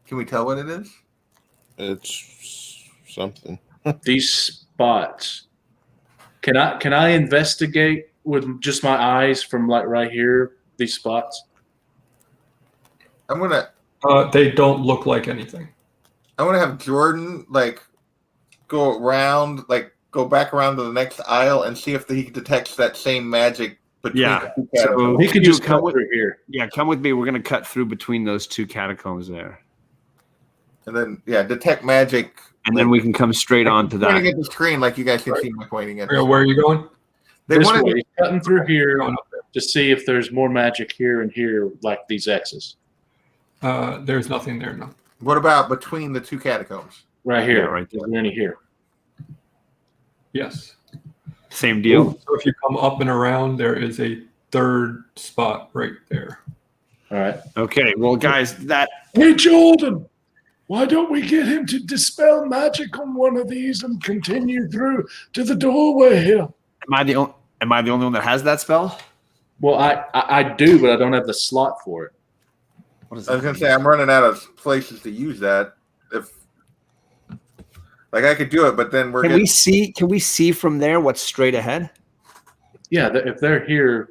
Can we tell what it is? It's something. These spots. Can I investigate with just my eyes from like right here? These spots. I'm gonna They don't look like anything. have Jordan like go back around to the next aisle and see if he detects that same magic between Yeah. the two catacombs. He could just come come with- through here. Yeah, come with me. We're gonna cut through between those two catacombs there, And then detect magic. and then we can come straight on to Pointing that. at the screen like you guys can see me pointing at. Where are you going? They This wanted way, cutting through here Going up there. to see if there's more magic here and here, like these X's. There's nothing there, no. What about between the two catacombs? Right here. Yeah, right Is there any here? Yes. Same deal. So if you come up and around, there is a third spot right there. All right. Okay. Well, guys, that Hey, Jordan, why don't we get him to dispel magic on one of these and continue through to the doorway here? am I the only one that has that spell? Well, I do, but I don't have the slot for it. What is I was that gonna say I'm running out of places to use that. If like I could do it, but then Can we see from there what's straight ahead? Yeah, if they're here,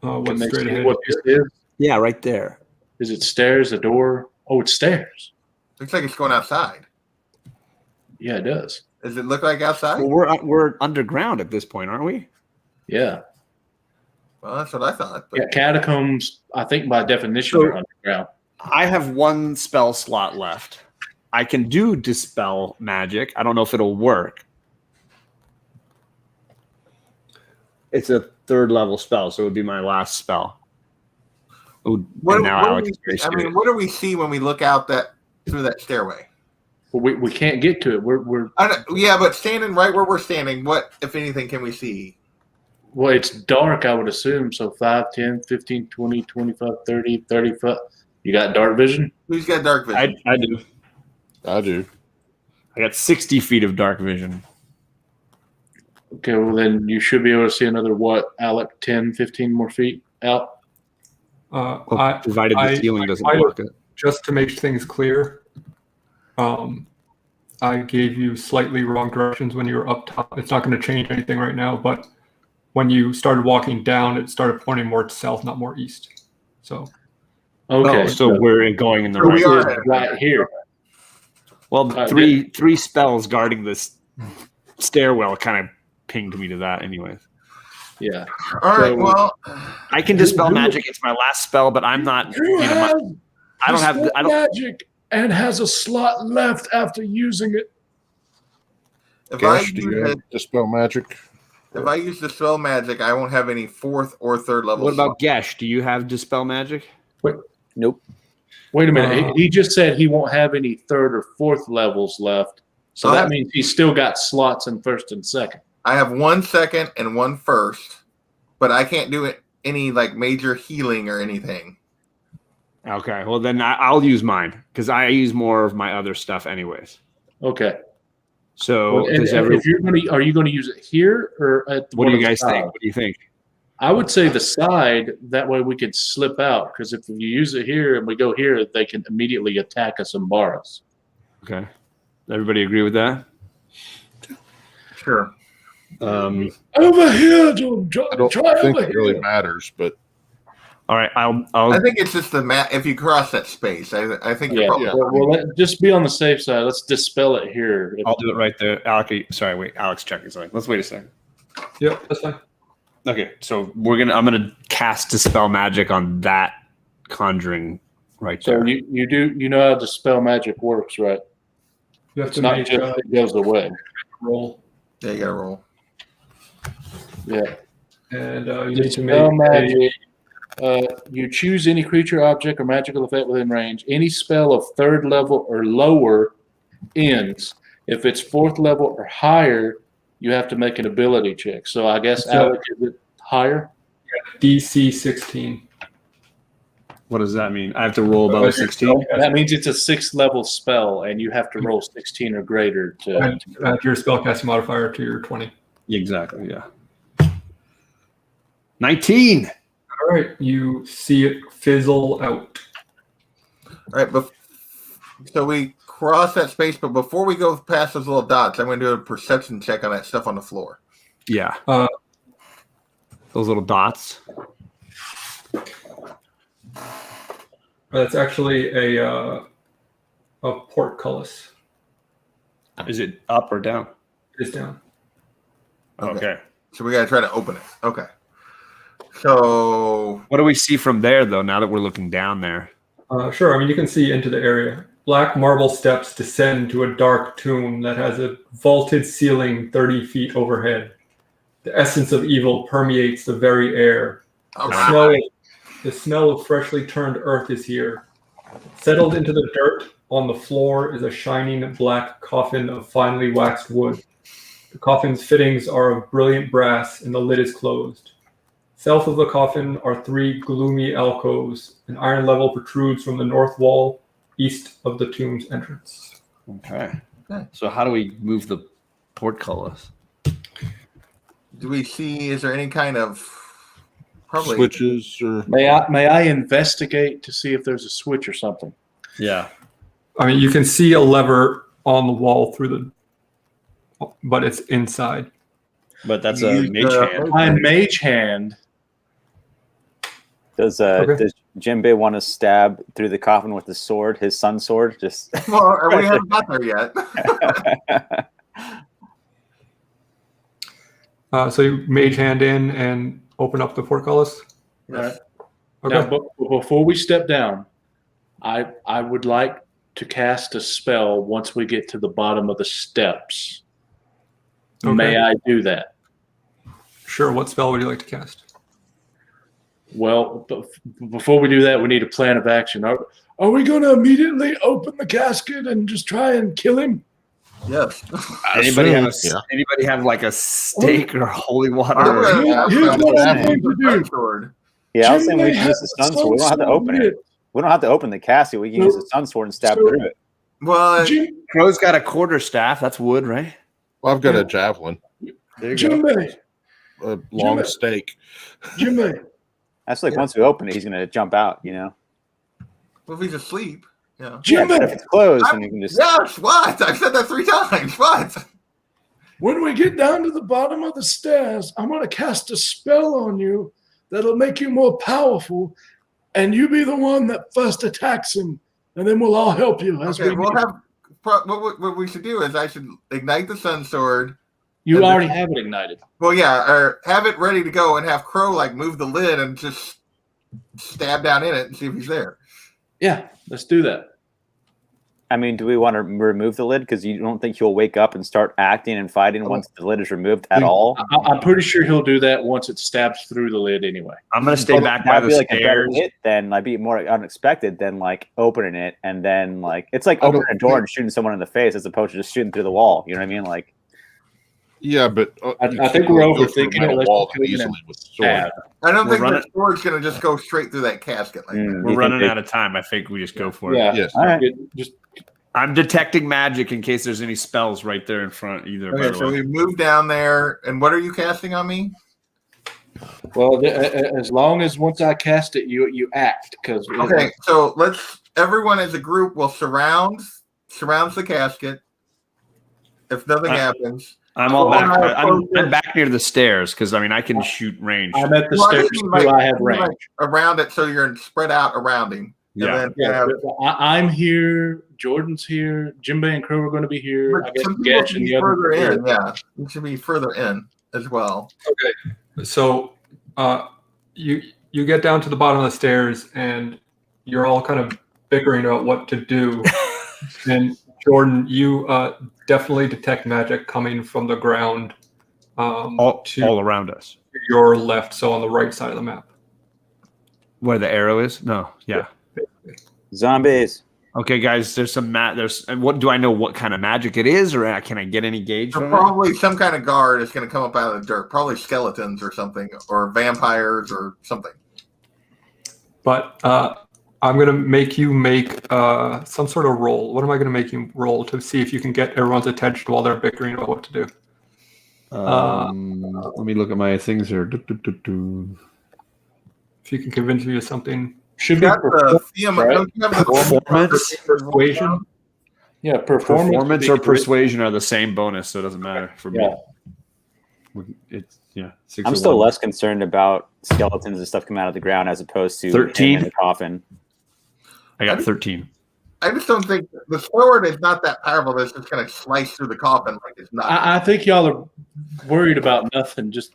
can What's they straight see ahead? what this is? Yeah, right there. Is it stairs, a door? Oh, it's stairs. looks like it's going outside. Yeah, it does. Does it look like outside? Well, we're underground at this point, aren't we? Yeah. Well, that's what I thought. But Yeah, catacombs, I think by definition, are underground. I have one spell slot left. I can do dispel magic. I don't know if it'll work. It's a 3rd level spell, so it would be my last spell. Ooh, what, and now what Alex do is very we, I serious. mean, what do we see when we look out through that stairway? Well, we can't get to it. We're Yeah, but standing right where we're standing, what, if anything, can we see? well, it's dark, I would assume. So 5, 10, 15, 20, 25, 30, 30 foot. You got dark vision? Who's got dark vision? I do. I do. I got 60 feet of dark vision. Okay, well, then you should be able to see another, what, Alec, 10, 15 more feet out? Provided the ceiling doesn't I- block it. Just to make things clear, I gave you slightly wrong directions when you were up top. It's not going to change anything right now, but when you started walking down, it started pointing more to south, not more east. So Okay, Oh, so we're going in the So we right. are- right here. Well, Right, three spells guarding this stairwell kind of pinged me to that, anyways. Yeah. All right, So- well, I can dispel magic. It's my last spell, but I'm not. Drew You know, has I don't have. dispel I don't. magic and has a slot left after using it. if I Gash, do you use have dispel magic? if I use the spell magic, I won't have any 4th or 3rd level. What about Gesh? Do you have dispel magic? Nope. Wait a minute. He just said he won't have any 3rd or 4th levels left. So that means he's still got slots in 1st and 2nd. I have 1 2nd and 1 1st, but I can't do it any like major healing or anything. Okay. Well, then I'll use mine because I use more of my other stuff, anyways. Okay. So, Well, and does if you're going to, are you going to use it here or at what one do of you the guys think? sides? What do you think? I would say the side. That way we could slip out. Because if you use it here and we go here, they can immediately attack us and bar us. Okay. Everybody agree with that? Sure. Over here, John. I don't Try think over it really here. matters, but All right. I I'll. think it's just the map. If you cross that space, I think you're probably. Just be on the safe side. Let's dispel it here. I'll do it right there. Sorry, wait. Alex checking something. Let's wait a second. yep, that's fine. Okay, so I'm gonna cast dispel magic on that conjuring right So there. you know how dispel magic works, right? You have It's to not make just a it goes away. roll, Yeah, you gotta roll. Yeah. and you need to Dispel make magic. You choose any creature, object, or magical effect within range. Any spell of 3rd level or lower ends. If it's 4th level or higher, you have to make an ability check. So I guess, So- Alex, is it higher? DC 16. what does that mean? I have to roll above a 16? That means it's a 6th level spell, and you have to roll 16 or greater to. Add your spellcasting modifier to your 20. Exactly, yeah. 19. All right, you see it fizzle out. All right, so we cross that space, but before we go past those little dots, I'm going to do a perception check on that stuff on the floor. Yeah. Uh, Those little dots. That's actually a portcullis. Is it up or down? It's down. Okay. So we got to try to open it. Okay. So What do we see from there, though? Now that we're looking down there. Sure, I mean, you can see into the area. Black marble steps descend to a dark tomb that has a vaulted ceiling 30 feet overhead. The essence of evil permeates the very air. The smell of freshly turned earth is here. Settled into the dirt on the floor is a shining black coffin of finely waxed wood. The coffin's fittings are of brilliant brass and the lid is closed. South of the coffin are 3 gloomy alcoves. An iron level protrudes from the north wall, east of the tomb's entrance. Okay. So how do we move the portcullis? do we see, is there any kind of Probably. switches or May I investigate to see if there's a switch or something? Yeah. I mean, you can see a lever on the wall but it's inside. But that's You a use mage the hand. My mage hand. Does Okay. does Jinbei want to stab through the coffin with his sword, his sun sword? Just Well, we haven't got there yet. So you mage hand in and open up the portcullis. Yes. Okay. Now, but before we step down, I would like to cast a spell once we get to the bottom of the steps. Okay. May I do that? Sure. What spell would you like to cast? Well, before we do that, we need a plan of action. Are we going to immediately open the casket and just try and kill him? Yes. Anybody have Yeah. anybody have like a stake or holy water? I'm or- gonna- Here's I'm what gonna I'm have going to do. sword. yeah, I was saying we Jinbei can use has the sun sword. We don't have to open it. We don't have to open the casket. We can use the sun sword and stab So- through it. Well, Crow's got a quarter staff. That's wood, right? well, I've got a javelin, There you go. Jinbei, a long Jimmy. stake. Jinbei, That's like once we open it, he's gonna jump out. You know. if he's asleep. Yeah. Yeah, but if Jinbei, it's closed, then you can just. Yes. What? I've said that 3 times. What? when we get down to the bottom of the stairs, I'm going to cast a spell on you that'll make you more powerful, and you be the one that first attacks him, and then we'll all help you as Okay. we We'll go. have. What we should do is I should ignite the sun sword. You And already have it ignited. Well, yeah, or have it ready to go and have Crow like move the lid and just stab down in it and see if he's there. Yeah, let's do that. I mean, do we want to remove the lid because you don't think he'll wake up and start acting and fighting once the lid is removed at all? I'm pretty sure he'll do that once it stabs through the lid anyway. I'm gonna stay back by That'd the be like a better stairs. hit then, like be more unexpected than like opening it and then like it's like I don't opening a door and shooting someone in the face as opposed to just shooting through the wall. You know what I mean? Like Yeah, but I think we're go through a overthinking it. metal Let's wall just do it in easily a with sword. stab. I don't We'll think run the it- sword's gonna just go straight through that casket like that. you We're think running they- out of time. I think we just go for it. Yeah. Yes. All right. Just I'm detecting magic in case there's any spells right there in front. Either. by Okay, the so way. we move down there, and what are you casting on me? well, as long as once I cast it, you act because Okay, so everyone as a group will surrounds the casket. If nothing happens, I'm all Well, back. I I'm back near the stairs because I mean I can shoot range. I'm at the Well, I stairs just mean, too. like- I have range. like, around it, so you're spread out around him. Yeah. And then Yeah, I'm here. Jordan's here. Jinbei and Crow are going to be here. I but guess some people Gash should and be the others further are here. in. Yeah, you should be further in as well. So you get down to the bottom of the stairs and you're all kind of bickering about what to do. And Jordan, you definitely detect magic coming from the ground all around us. your left, so on the right side of the map. Where the arrow is? No. Yeah. Zombies. Okay, guys. There's some and what do I know? What kind of magic it is, or can I get any gauge So from it? probably some kind of guard is going to come up out of the dirt. Probably skeletons or something, or vampires or something. But I'm going to make you make some sort of roll. What am I going to make you roll to see if you can get everyone's attention while they're bickering about what to do? Let me look at my things here. If you can convince me of something. Should be Got the theme, right? don't you have the Performance? Persuasion? yeah, performance Performance would or be great. persuasion are the same bonus, so it doesn't matter for me. Yeah. It's 6 I'm or still 1. less concerned about skeletons and stuff coming out of the ground as opposed to 13? him in the coffin. I got 13. I just don't think the sword is not that powerful. That's just going to slice through the coffin like it's not. I think y'all are worried about nothing. Just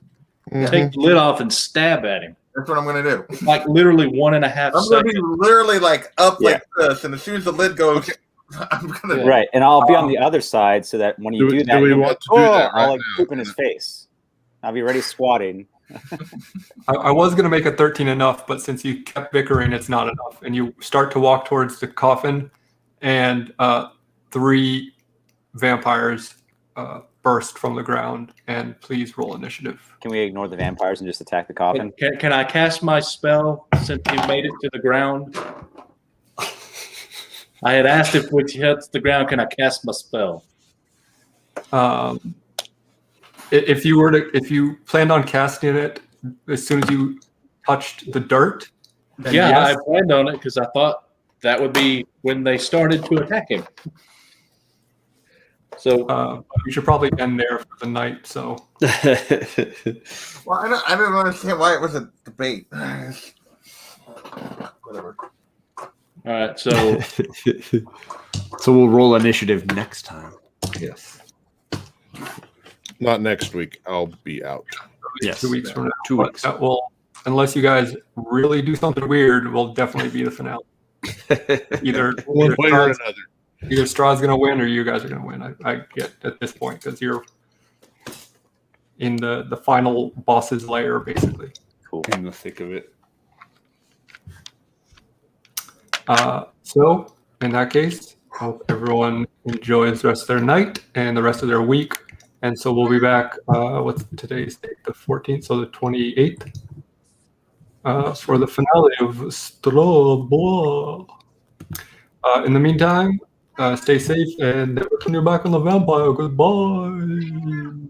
take the lid off and stab at him. That's what I'm going to do. Like literally 1.5 I'm going to seconds. be literally like up Yeah. like this, and as soon as the lid goes, I'm going to. Yeah. Right, and I'll be on the other side so that when you Do- do that, do we you'll be want like, to do that I'll right like now? poop in his face. I'll be ready squatting. I was going to make a 13 enough, but since you kept bickering, it's not enough. And you start to walk towards the coffin, and 3 vampires burst from the ground. And please roll initiative. Can we ignore the vampires and just attack the coffin? Can I cast my spell since you made it to the ground? I had asked if when you hit the ground, can I cast my spell? If you planned on casting it as soon as you touched the dirt. And Yeah, yes, I planned on it because I thought that would be when they started to attack him. So we should probably end there for the night. So Well, I don't understand why it was a debate. Whatever. all right, so So we'll roll initiative next time. yes, Not next week. I'll be out. Yes. 2 weeks from now. 2 But weeks. that will, unless you guys really do something weird, will definitely be the finale. Either One way or another. Either Strahd's going to win or you guys are going to win. I get at this point because you're in the final boss's lair, basically. Cool. In the thick of it. So, in that case, hope everyone enjoys the rest of their night and the rest of their week. And so we'll be back, what's today's date? The 14th, so the 28th, for the finale of Strahd. In the meantime, stay safe and never turn your back on the vampire. Goodbye.